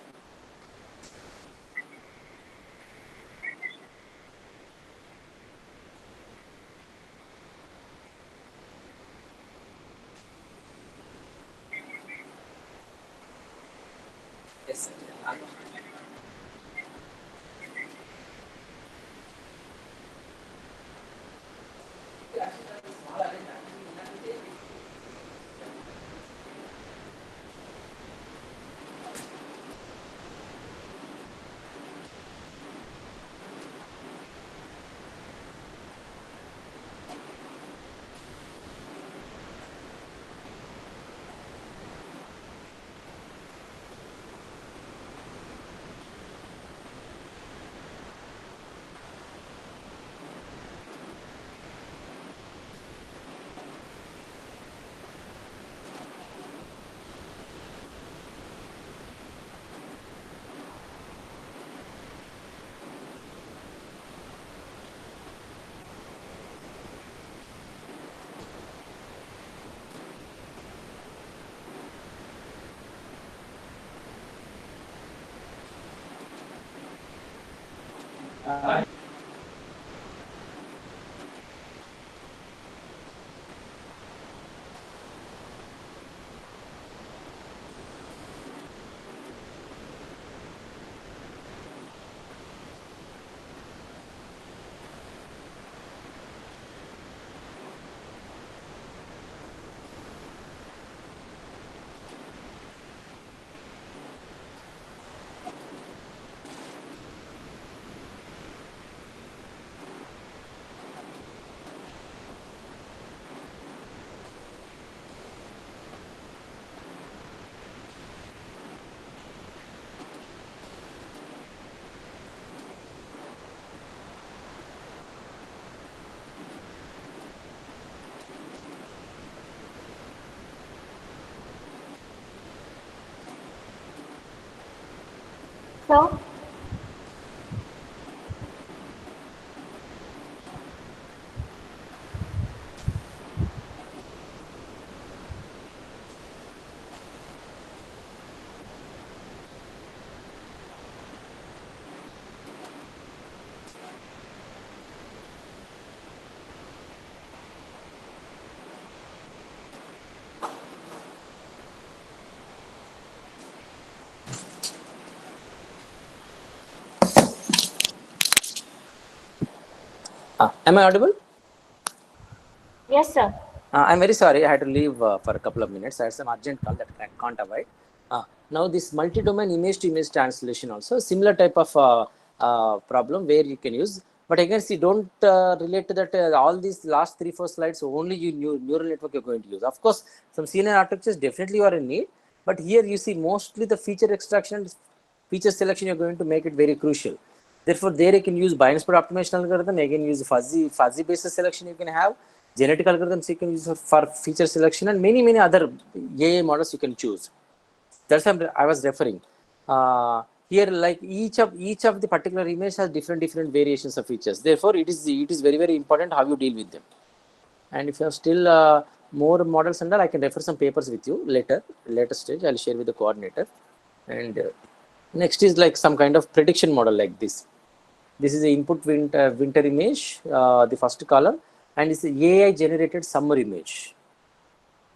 So, Am I audible? yes, sir. I'm very sorry. I had to leave for a couple of minutes. I had some urgent call that I can't avoid. Now, this multi-domain image-to-image translation also similar type of problem where you can use. But again, see, don't relate to that. All these last 3-4 slides, only neural network you're going to use. Of course, some CNN architectures definitely you are in need. But here you see mostly the feature extraction, feature selection, you're going to make it very crucial. Therefore, there you can use bias spot optimization algorithm. You can use fuzzy basis selection. You can have genetic algorithms. You can use for feature selection and many other AI models you can choose. That's what I was referring. Here, like each of the particular image has different variations of features. Therefore, it is very important how you deal with them. And if you have still more models and all, I can refer some papers with you later stage. I'll share with the coordinator. And next is like some kind of prediction model like this. This is the input winter image, the first column, and it's the AI generated summer image.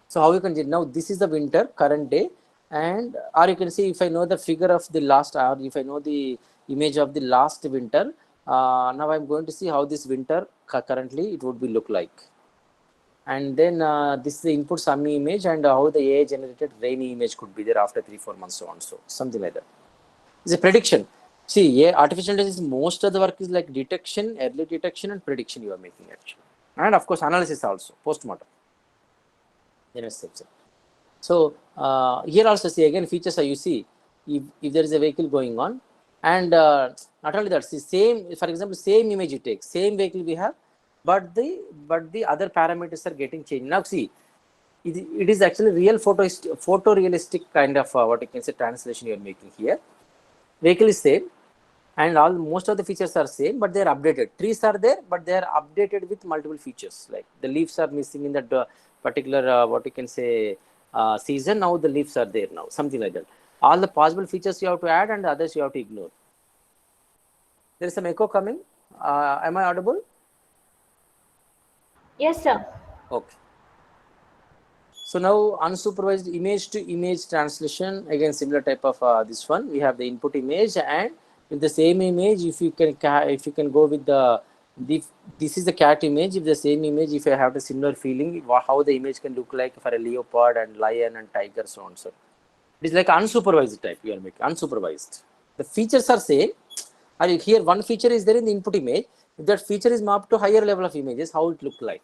So how you can now this is the winter current day, and or you can see if I know the figure of the last, or if I know the image of the last winter. Now I'm going to see how this winter currently it would be look like. And then this is the input sunny image and how the AI generated rainy image could be there after 3-4 months, so on, so something like that. It's a prediction. See, yeah, artificial intelligence, most of the work is like detection, early detection and prediction you are making actually. And of course, analysis also, post-mortem. So here also see again features you see, if there is a vehicle going on, and not only that, see same, for example, same image you take, same vehicle we have, but the other parameters are getting changed. Now see, it is actually real photorealistic kind of what you can say translation you are making here. Vehicle is same, and most of the features are same, but they are updated. Trees are there, but they are updated with multiple features. Like the leaves are missing in that particular what you can say season. Now the leaves are there now, something like that. All the possible features you have to add, and others you have to ignore. There is some echo coming. Am I audible? Yes, sir. Okay. So now unsupervised image to image translation, again similar type of this one. We have the input image, and with the same image, if you can go with this is the cat image. If the same image, if I have the similar feeling, how the image can look like for a leopard and lion and tiger, so on so. It is like unsupervised type you are making, unsupervised. The features are same. And here one feature is there in the input image. If that feature is mapped to higher level of images, how it look like?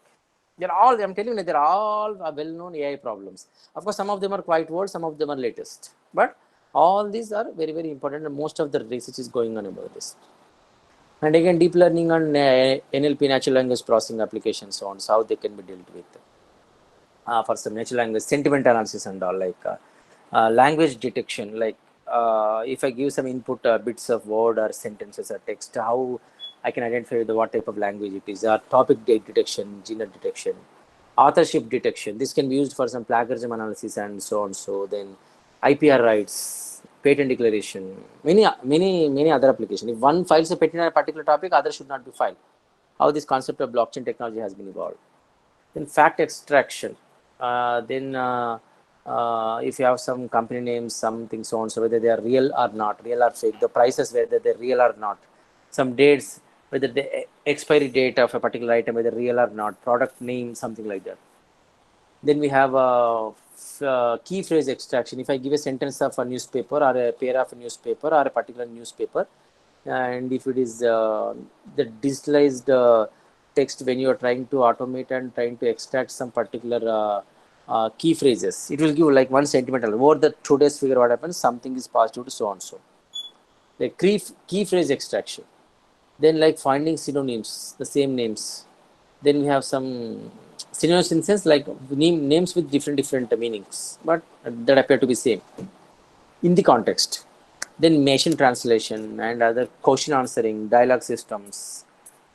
They're all, I'm telling you, they're all well-known AI problems. Of course, some of them are quite old, some of them are latest. But all these are very, very important, and most of the research is going on about this. And again, deep learning and NLP, natural language processing applications, so on, so how they can be dealt with. For some natural language, sentiment analysis and all, like language detection, like if I give some input bits of word or sentences or text, how I can identify what type of language it is, topic detection, genre detection, authorship detection. This can be used for some plagiarism analysis and so on. So then IPR rights, patent declaration, many other applications. If one files a patent on a particular topic, others should not be filed. How this concept of blockchain technology has been evolved. Then fact extraction. If you have some company names, something so on, so whether they are real or not, real or fake, the prices whether they're real or not, some dates, whether the expiry date of a particular item, whether real or not, product name, something like that. Then we have key phrase extraction. If I give a sentence of a newspaper or a pair of a newspaper or a particular newspaper, and if it is the digitalized text, when you are trying to automate and trying to extract some particular key phrases, it will give like one sentimental over the today's figure. What happens? Something is passed to so and so. The key phrase extraction. Then like finding synonyms, the same names. Then we have some synonyms in sense like names with different meanings, but that appear to be same in the context. Then machine translation and other question answering, dialogue systems,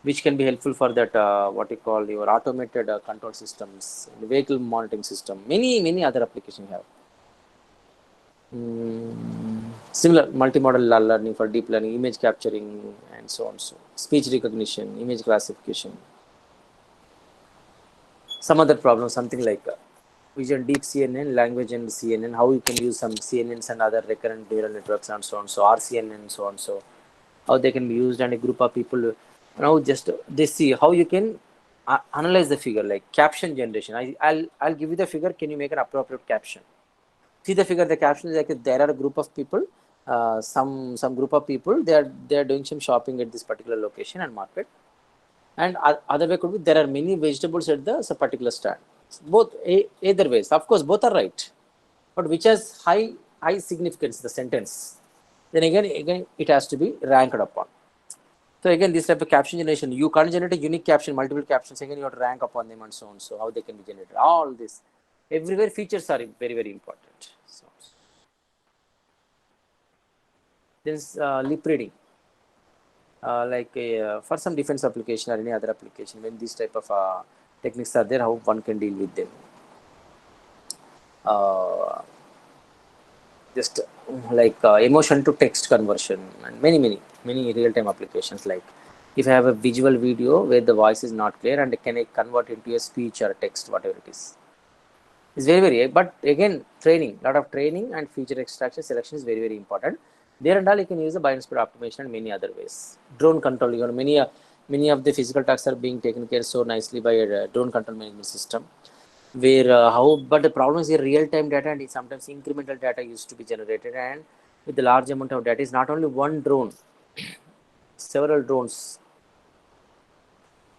which can be helpful for that what you call your automated control systems, vehicle monitoring system, many other applications you have. Similar multimodal learning for deep learning, image capturing, and so on. So speech recognition, image classification. Some other problem, something like vision deep CNN, language and CNN, how you can use some CNNs and other recurrent neural networks and so on. So RCNN, so on. So how they can be used, and a group of people now just they see how you can analyze the figure, like caption generation. I'll give you the figure. Can you make an appropriate caption? See the figure. The caption is like there are a group of people, some group of people. They are doing some shopping at this particular location and market. And other way could be there are many vegetables at the particular stand. Both either ways, of course, both are right. But which has high significance, the sentence. Then again, it has to be ranked upon. So again, this type of caption generation, you can't generate a unique caption, multiple captions. Again, you have to rank upon them and so on. So how they can be generated? All this, everywhere features are very, very important. So this lip reading, like for some defense application or any other application, when these type of techniques are there, how one can deal with them. Just like emotion to text conversion and many real-time applications. Like if I have a visual video where the voice is not clear and can I convert into a speech or a text, whatever it is. It's very, but again, lot of training and feature extraction selection is very, very important. There and all you can use the binary speed optimization and many other ways. Drone control, many of the physical tasks are being taken care so nicely by a drone control management system. Where but the problem is here real-time data and sometimes incremental data used to be generated, and with the large amount of data is not only one drone, several drones,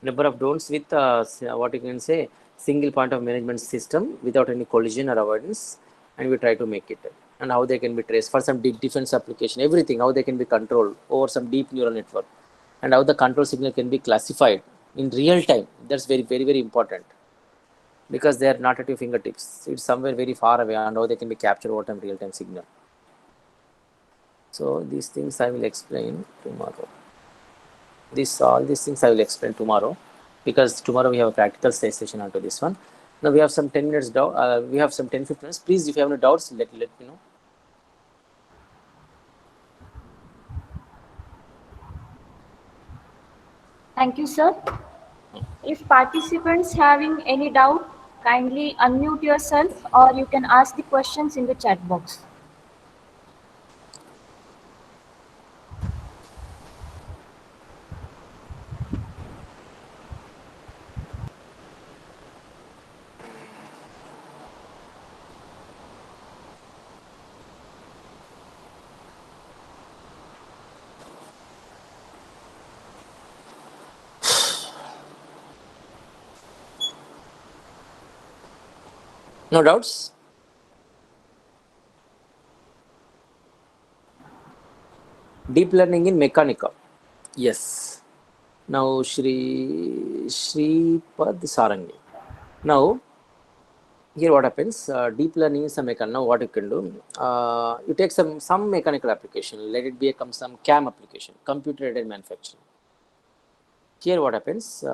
number of drones with what you can say single point of management system without any collision or avoidance, and we try to make it, and how they can be traced for some deep defense application, everything, how they can be controlled over some deep neural network, and how the control signal can be classified in real time. That's very, very, very important. Because they are not at your fingertips. It's somewhere very far away, and how they can be captured over time real-time signal. So these things I will explain tomorrow. All these things I will explain tomorrow, because tomorrow we have a practical session onto this one. Now we have some 10 minutes down. We have some 10-15 minutes. Please, if you have any doubts, let me know. Thank you, sir. If participants having any doubt, kindly unmute yourself or you can ask the questions in the chat box. No doubts? Deep learning in Mechanica. Yes. Now Shripad Sarangi. Now here what happens, deep learning is a mechanical. Now what you can do, you take some mechanical application, let it become some CAM application, computer aided manufacturing. Here what happens,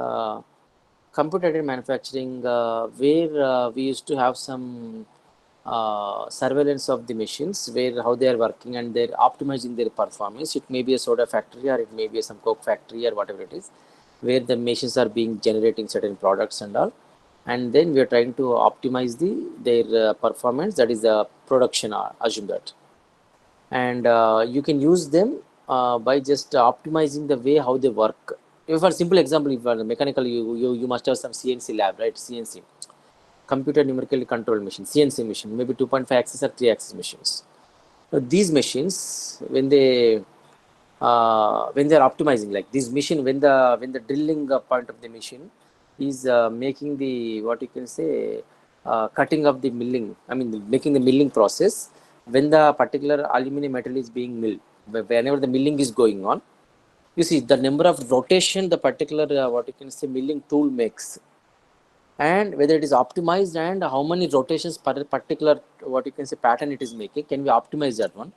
computer aided manufacturing, where we used to have some surveillance of the machines, where how they are working and they're optimizing their performance. It may be a soda factory or it may be some coke factory or whatever it is, where the machines are being generating certain products and all, and then we are trying to optimize their performance. That is the production, assume that, and you can use them by just optimizing the way how they work. If for simple example, if you are mechanical, you must have some CNC lab, right? CNC, computer numerically controlled machine, CNC machine, maybe 2.5 axis or 3 axis machines. Now, these machines, when they're optimizing, like this machine, when the drilling point of the machine is making the, what you can say, cutting of the milling, I mean making the milling process, when the particular aluminum metal is being milled, whenever the milling is going on, you see the number of rotation the particular what you can say milling tool makes, and whether it is optimized and how many rotations per particular what you can say pattern it is making, can we optimize that one,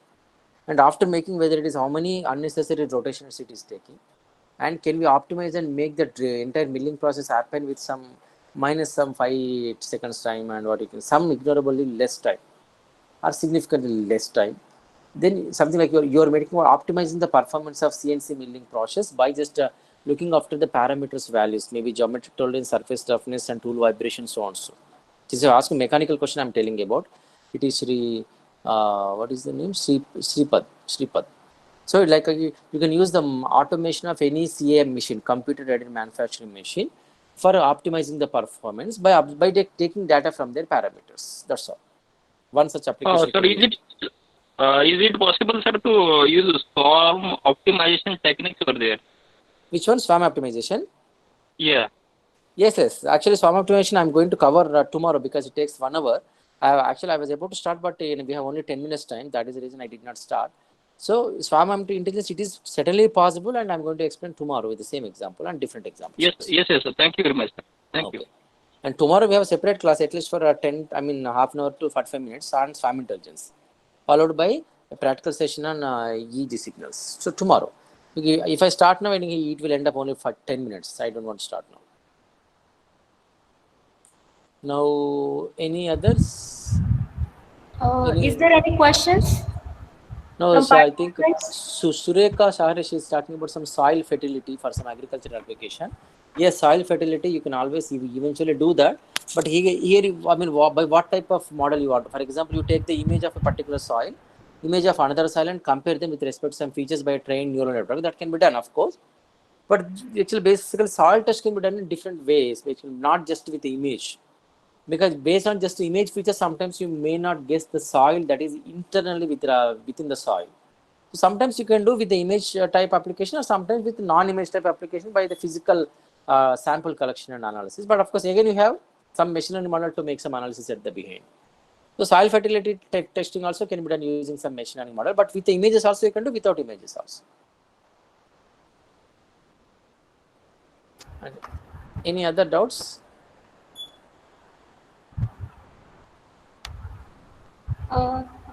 and after making, whether it is how many unnecessary rotations it is taking, and can we optimize and make the entire milling process happen with some minus some 5 seconds time, and what you can some ignorably less time or significantly less time. Then something like you're making or optimizing the performance of CNC milling process by just looking after the parameters values, maybe geometric tolerance, surface toughness, and tool vibration, so on. So this is ask a mechanical question I'm telling about. It is what is the name? Shripad. So like you can use the automation of any CAM machine, computer aided manufacturing machine, for optimizing the performance by taking data from their parameters. That's all. One such application. Sir, is it possible, sir, to use swarm optimization techniques over there? Which one? Swarm optimization? Yeah. Yes. Actually, swarm optimization I'm going to cover tomorrow because it takes 1 hour. I was able to start, but we have only 10 minutes time. That is the reason I did not start. So swarm intelligence, it is certainly possible, and I'm going to explain tomorrow with the same example and different examples. Yes, sir. Thank you very much, sir. Thank you. And tomorrow we have a separate class, at least for half an hour to 45 minutes on swarm intelligence, followed by a practical session on EEG signals. So tomorrow, if I start now, it will end up only for 10 minutes. I don't want to start now. Now, any others? Is there any questions? No, from so I think participants? Sureka Shaharish is talking about some soil fertility for some agricultural application. Yes, soil fertility, you can always eventually do that. But here, I mean, by what type of model you want? For example, you take the image of a particular soil, image of another soil, and compare them with respect to some features by a trained neural network. That can be done, of course. But actually, basically, soil test can be done in different ways, basically, not just with the image. Because based on just image features, sometimes you may not guess the soil that is internally within the soil. So sometimes you can do with the image type application, or sometimes with non-image type application by the physical sample collection and analysis. But of course, again, you have some machine learning model to make some analysis at the behind. So soil fertility testing also can be done using some machine learning model, but with the images also you can do, without images also. And any other doubts?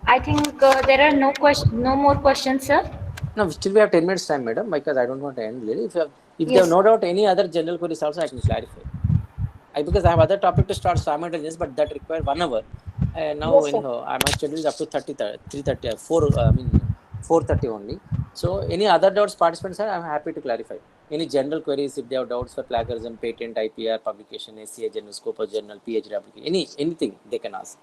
I think there are no more questions, sir. No, still we have 10 minutes time, madam, because I don't want to end late. If there Yes. are no doubt any other general queries also, I can clarify. Because I have other topic to start simultaneous, but that require 1 hour. Now, Yes, sir. my schedule is up to 4:30 only. So, any other doubts, participants, sir, I'm happy to clarify. Any general queries, if they have doubts for plagiarism, patent, IPR, publication, ACA journal, Scopus journal, PhD application, anything they can ask.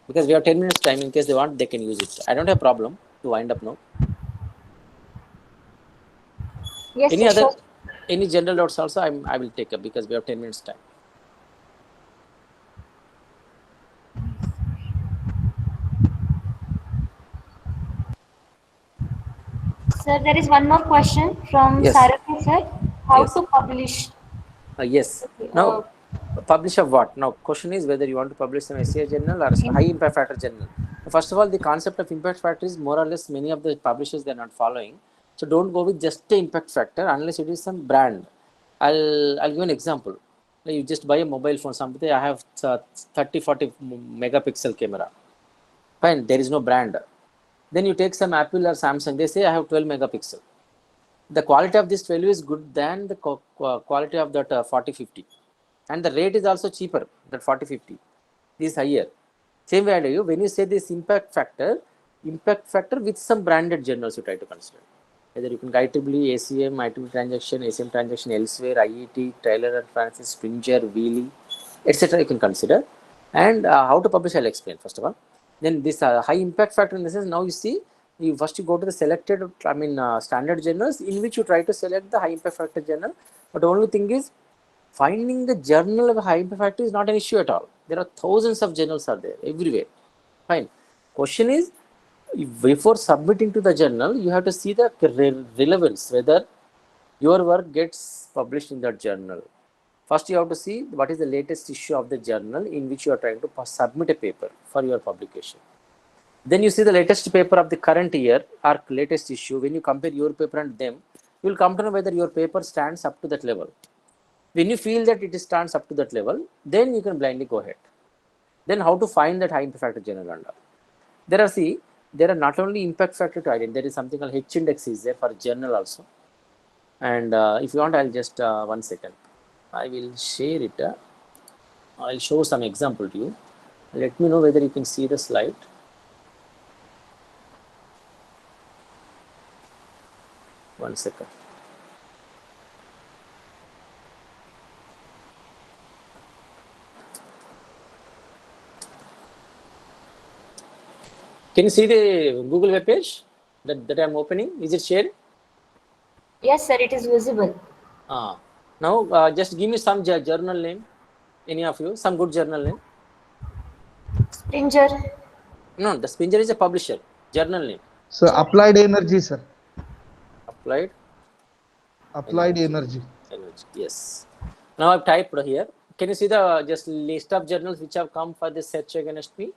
Because we have 10 minutes time, in case they want, they can use it. I don't have problem to wind up now. Yes, Any sir, other, sure. any general doubts also, I will take up, because we have 10 minutes time. Sir, there is one more question from Yes. Saraki sir. How Yes. to publish? Yes. Now, publish of what? Now, question is whether you want to publish some SCI journal or a high impact factor journal. First of all, the concept of impact factor is more or less many of the publishers they are not following. So don't go with just the impact factor unless it is some brand. I'll give an example. You just buy a mobile phone. Somebody, I have 30-40 megapixel camera. Fine, there is no brand. Then you take some Apple or Samsung. They say I have 12 megapixel. The quality of this 12 is good than the quality of that 40-50. And the rate is also cheaper, that 40-50 is higher. Same way I do, when you say this impact factor with some branded journals you try to consider. Whether you can IEEE, ACM, IEEE transaction, ACM transaction, elsewhere, IET, Taylor and Francis, Springer, Wheelie, etc. you can consider. And how to publish, I'll explain first of all. Then this high impact factor in the sense, now you see, you first you go to the selected, standard journals in which you try to select the high impact factor journal. But the only thing is, finding the journal of high impact factor is not an issue at all. There are thousands of journals are there everywhere. Fine. Question is, before submitting to the journal, you have to see the relevance, whether your work gets published in that journal. First, you have to see what is the latest issue of the journal in which you are trying to submit a paper for your publication. Then you see the latest paper of the current year or latest issue. When you compare your paper and them, you will come to know whether your paper stands up to that level. When you feel that it stands up to that level, then you can blindly go ahead. Then how to find that high impact factor journal under? There are not only impact factor to identify, there is something called H index is there for journal also. And if you want, I'll just 1 second. I will share it. I'll show some example to you. Let me know whether you can see the slide. One second. Can you see the Google web page that I'm opening? Is it shared? Yes, sir, it is visible. Now, just give me some journal name. Any of you, some good journal name? Springer. No, the Springer is a publisher. Journal name. So applied energy, sir. Applied Energy. Yes. Now I've typed here. Can you see the just list of journals which have come for this search against me?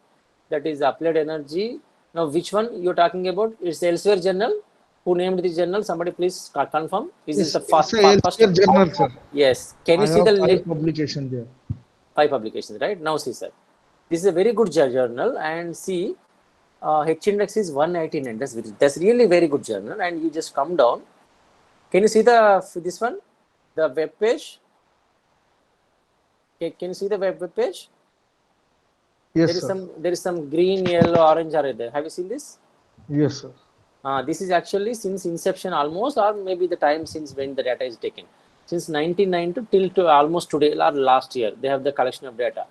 That is Applied Energy. Now, which one you're talking about? It's Elsewhere journal. Who named the journal? Somebody please confirm. Is this the first journal, sir. Yes. Can you see the 5 publication there? 5 publications, right? Now see, sir. This is a very good journal, and see, H index is 189. That's really very good journal. And you just come down. Can you see this one? The web page? Okay, can you see the web page? Yes, sir. There is some green, yellow, orange are there. Have you seen this? Yes, sir. This is actually since inception almost, or maybe the time since when the data is taken. Since 1990 till to almost today or last year, they have the collection of data.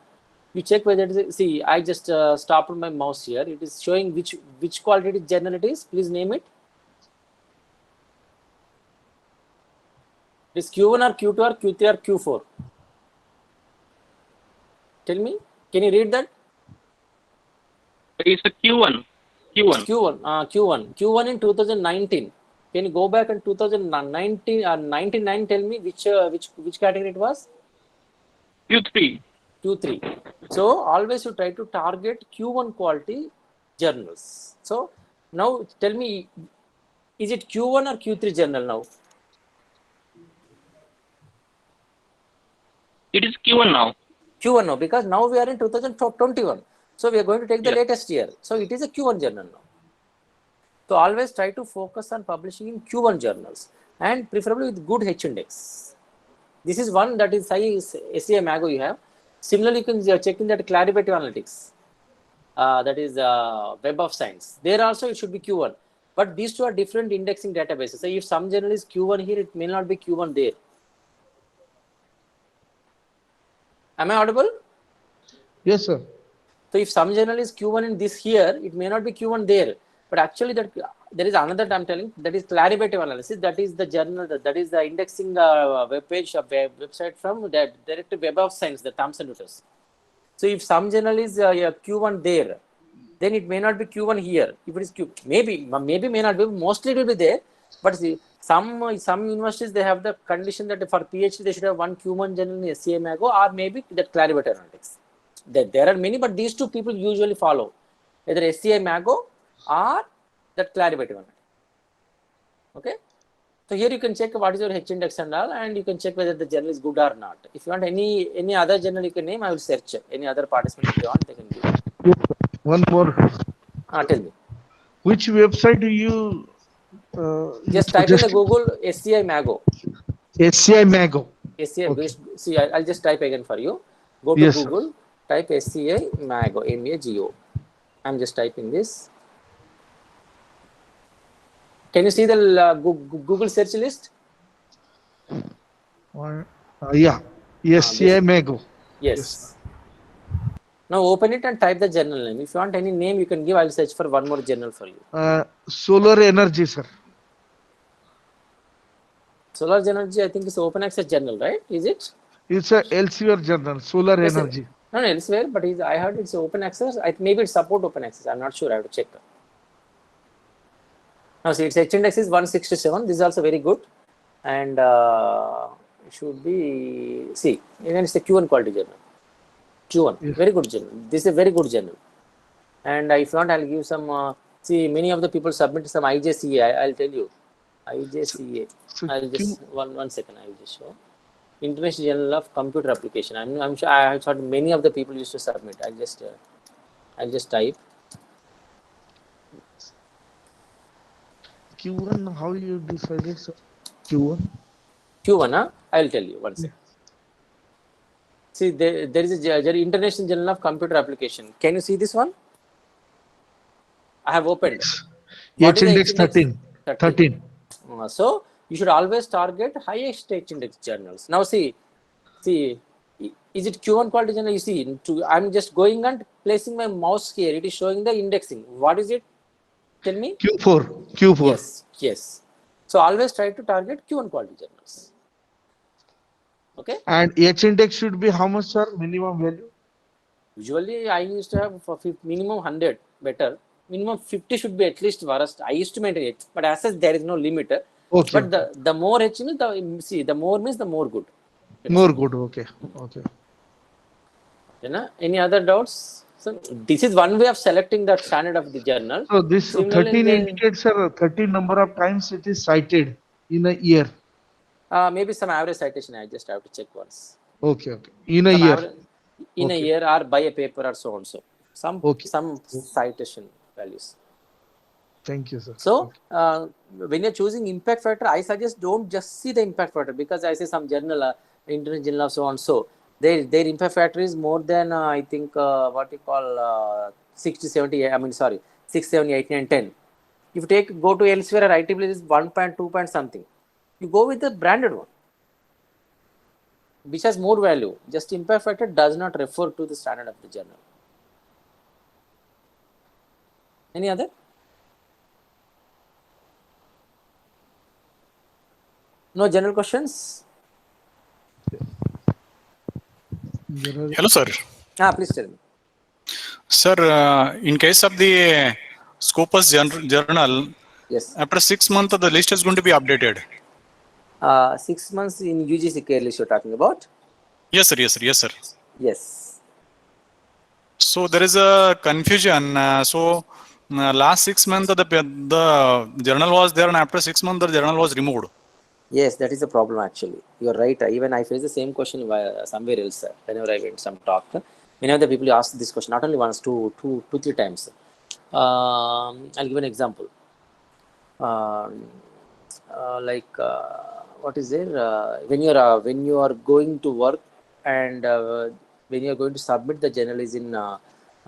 You check whether it is, see, I just stopped my mouse here. It is showing which quality journal it is. Please name it. It is Q1 or Q2 or Q3 or Q4? Tell me. Can you read that? It's a Q1. Q1 in 2019. Can you go back in 2019 or 99? Tell me which category it was? Q3. So always you try to target Q1 quality journals. So now tell me, is it Q1 or Q3 journal now? It is Q1 now. Q1 now, because now we are in 2021. So we are going to take the latest year. So it is a Q1 journal now. So always try to focus on publishing in Q1 journals and preferably with good H index. This is one that is SCI Mago you have. Similarly, you can check in that Clarivate Analytics. That is Web of Science. There also it should be Q1. but these two are different indexing databases. So if some journal is Q1 here, it may not be Q1 there. Am I audible? Yes, sir. So if some journal is Q1 in this here, it may not be Q1 there. But actually, that there is another I'm telling, that is clarivative analysis. That is the journal, that is the indexing web page, website from the Directive Web of Science, the Thomson Reuters. So if some journal is Q1 there, then it may not be Q1 here. If it is Q, maybe may not be. Mostly it will be there. But see, some universities, they have the condition that for PhD they should have one Q1 journal in SCI Mago, or maybe that clarivative analytics. There are many, but these two people usually follow either SCI Mago or that clarivative analytics. Okay. So here you can check what is your H index and all, and you can check whether the journal is good or not. If you want any other journal you can name, I will search. Any other participant if they want, they can give. One more. Tell me. Which website do you Just type in the Google SCI Mago. SCI Mago. SCI. Okay. See, I'll just type again for you. Go to Yes, Google. Type SCI Mago. MAGO. I'm just typing this. Can you see the Google search list? Yeah. SCI Mago. Yes. Now open it and type the journal name. If you want any name, you can give. I'll search for one more journal for you. Solar Energy, sir. Solar Energy, I think it's open access journal, right? Is it? It's a Elsevier journal, Solar Yes, Energy. No, elsewhere, but I heard it's open access. Maybe it's support open access. I'm not sure. I have to check. Now see, its H index is 167. This is also very good, and it should be, see, even it's a Q1 quality journal. Q1, Yes. very good journal. This is a very good journal. And if not, I'll give some. See, many of the people submit some IJCA. I'll tell you, IJCA. So I'll just one second. I will just show. International Journal of Computer Application. I'm sure I thought many of the people used to submit. I'll just type. Q1, how you decided, sir? Q1? Q1, huh? I'll tell you. One second. See, there is a International Journal of Computer Application. Can you see this one? I have opened. What H is the index 13. 13. So you should always target highest H index journals. Now see, is it Q1 quality journal? You see, I'm just going and placing my mouse here. It is showing the indexing. What is it? Tell me. Q4. Yes. So always try to target Q1 quality journals. Okay. And H index should be how much, sir? Minimum value? Usually I used to have for minimum 100 better. Minimum 50 should be at least worst. I used to maintain it, but as such there is no limit. Okay. But the more H means the more means the more good. More good. Okay. Any other doubts? So this is one way of selecting the standard of the journal. So this Similarly, 13 indicates, sir, 13 number of times it is cited in a year. Maybe some average citation. I just have to check once. Okay. In a year. In a year or by a paper or so on. So some citation values. Thank you, sir. So when you're choosing impact factor, I suggest don't just see the impact factor, because I say some journal, International Journal of so on so. Their impact factor is more than I think what you call 60, 70. I mean, sorry, 6, 7, 8, 9, 10. If you go to elsewhere, or IEEE is 1.2 point something. You go with the branded one, which has more value. Just impact factor does not refer to the standard of the journal. Any other? No general questions? Hello, sir. Please tell me. Sir, in case of the Scopus journal, yes, after 6 months, the list is going to be updated. 6 months in UGC care list you're talking about? Yes, sir. Yes. So there is a confusion. Last 6 months, the journal was there, and after 6 months, the journal was removed. Yes, that is the problem actually. You're right. Even I faced the same question somewhere else. Whenever I went some talk, many of the people ask this question, not only once, two, 3 times. I'll give an example. What is there? When you are going to work, and when you are going to submit the journal is in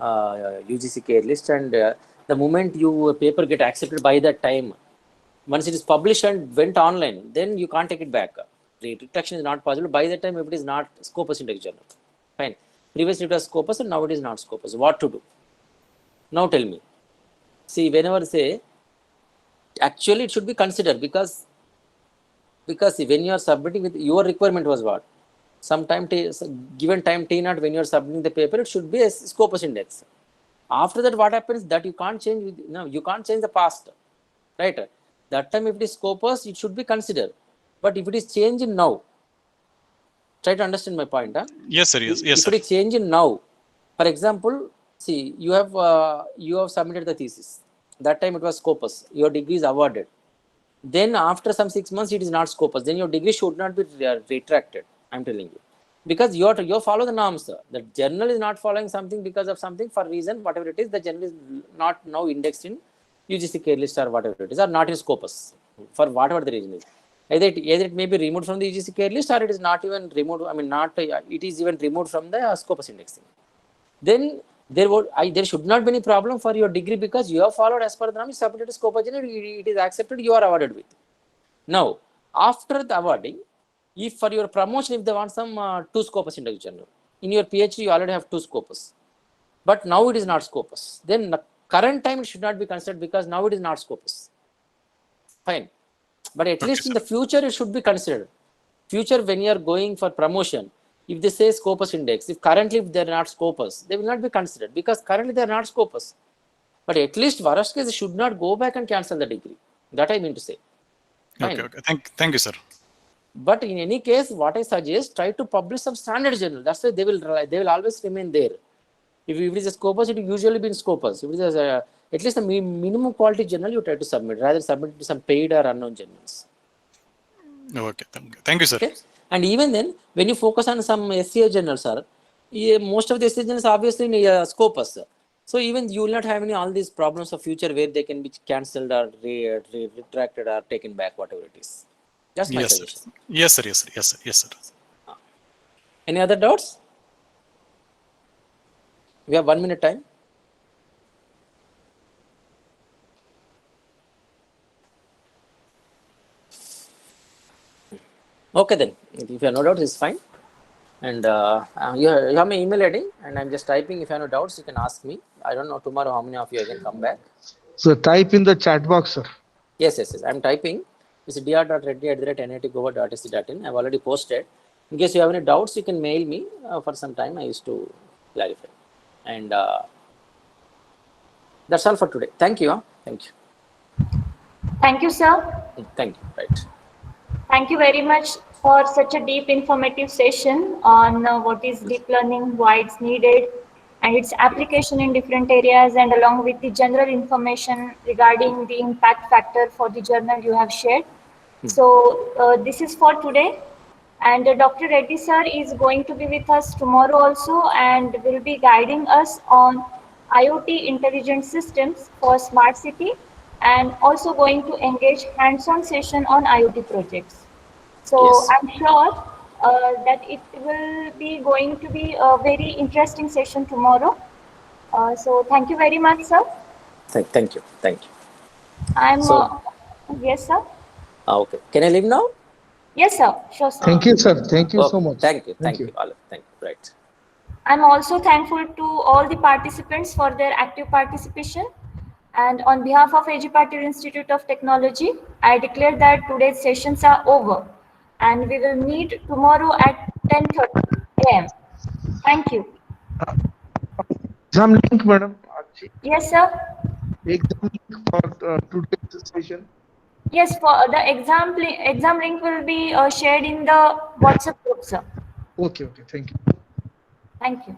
UGC care list, and the moment your paper get accepted by that time, once it is published and went online, then you can't take it back. The retraction is not possible by that time if it is not Scopus Index Journal. Fine. Previously it was Scopus and now it is not Scopus. What to do? Now tell me. See, whenever say, actually it should be considered because when you are submitting with your requirement was what? Sometime given time T0 when you are submitting the paper, it should be a Scopus Index. After that, what happens that you can't change. No, you can't change the past, right? That time if it is Scopus, it should be considered. But if it is changing now, try to understand my point. Huh? Yes, sir. Yes, If sir. it is changing now, for example, see, you have submitted the thesis. That time it was Scopus. Your degree is awarded. Then after some 6 months, it is not Scopus. Then your degree should not be retracted. I'm telling you, because you follow the norms. Sir. The journal is not following something because of something for reason whatever it is. The journal is not now indexed in UGC care list or whatever it is, or not in Scopus for whatever the reason is. Either it may be removed from the UGC care list or it is not even removed. I mean, not it is even removed from the Scopus indexing. Then there should not be any problem for your degree because you have followed as per the norm. You submitted to Scopus journal, it is accepted. You are awarded with. Now, after the awarding, if for your promotion, if they want some 2 Scopus Index Journal, in your PhD you already have 2 Scopus, but now it is not Scopus. Then current time it should not be considered because now it is not Scopus. Fine, but at least in the future it should be considered. Future when you are going for promotion, if they say Scopus Index, if currently if they are not Scopus, they will not be considered because currently they are not Scopus. But at least worst case, they should not go back and cancel the degree. That I mean to say. Fine. Okay. Thank you, sir. But in any case, what I suggest, try to publish some standard journal. That's why they will always remain there. If it is a Scopus, it will usually be in Scopus. If it is at least a minimum quality journal, you try to submit. Rather submit to some paid or unknown journals. Okay. Thank you, sir. Okay? And even then, when you focus on some SCA journals, most of the SCA journals obviously in Scopus. So even you will not have all these problems of future where they can be cancelled or retracted or taken back, whatever it is. Just my suggestion. Yes, sir. Any other doubts? We have 1 minute time. Okay then. If you have no doubts, it's fine. And you have my email ID, and I'm just typing. If you have no doubts, you can ask me. I don't know tomorrow how many of you can come back. So type in the chat box, sir. Yes. I'm typing. It's dr.reddy@nitgoa.ac.in. I've already posted. In case you have any doubts, you can mail me for some time. I used to clarify. And that's all for today. Thank you. Thank you. Thank you, sir. Thank you. Right. Thank you very much for such a deep informative session on what is deep learning, why it's needed, and its application in different areas, and along with the general information regarding the impact factor for the journal you have shared. So this is for today, and Dr. Reddy sir is going to be with us tomorrow also, and will be guiding us on IoT intelligent systems for smart city, and also going to engage hands-on session on IoT projects. So Yes. I'm sure that it will be going to be a very interesting session tomorrow. So thank you very much, sir. Thank you. I'm So- yes, sir. Okay. Can I leave now? Yes, sir. Sure, sir. Thank you, sir. Thank you Okay. so much. Thank you. Thank you. All. Thank you. Right. I'm also thankful to all the participants for their active participation. And on behalf of A.G. Patil Institute of Technology, I declare that today's sessions are over, and we will meet tomorrow at 10:30 a.m. Thank you. Exam link, madam. Yes, sir. Exam link for today's session. Yes, for the exam link will be shared in the WhatsApp group, sir. Okay. Thank you. Thank you.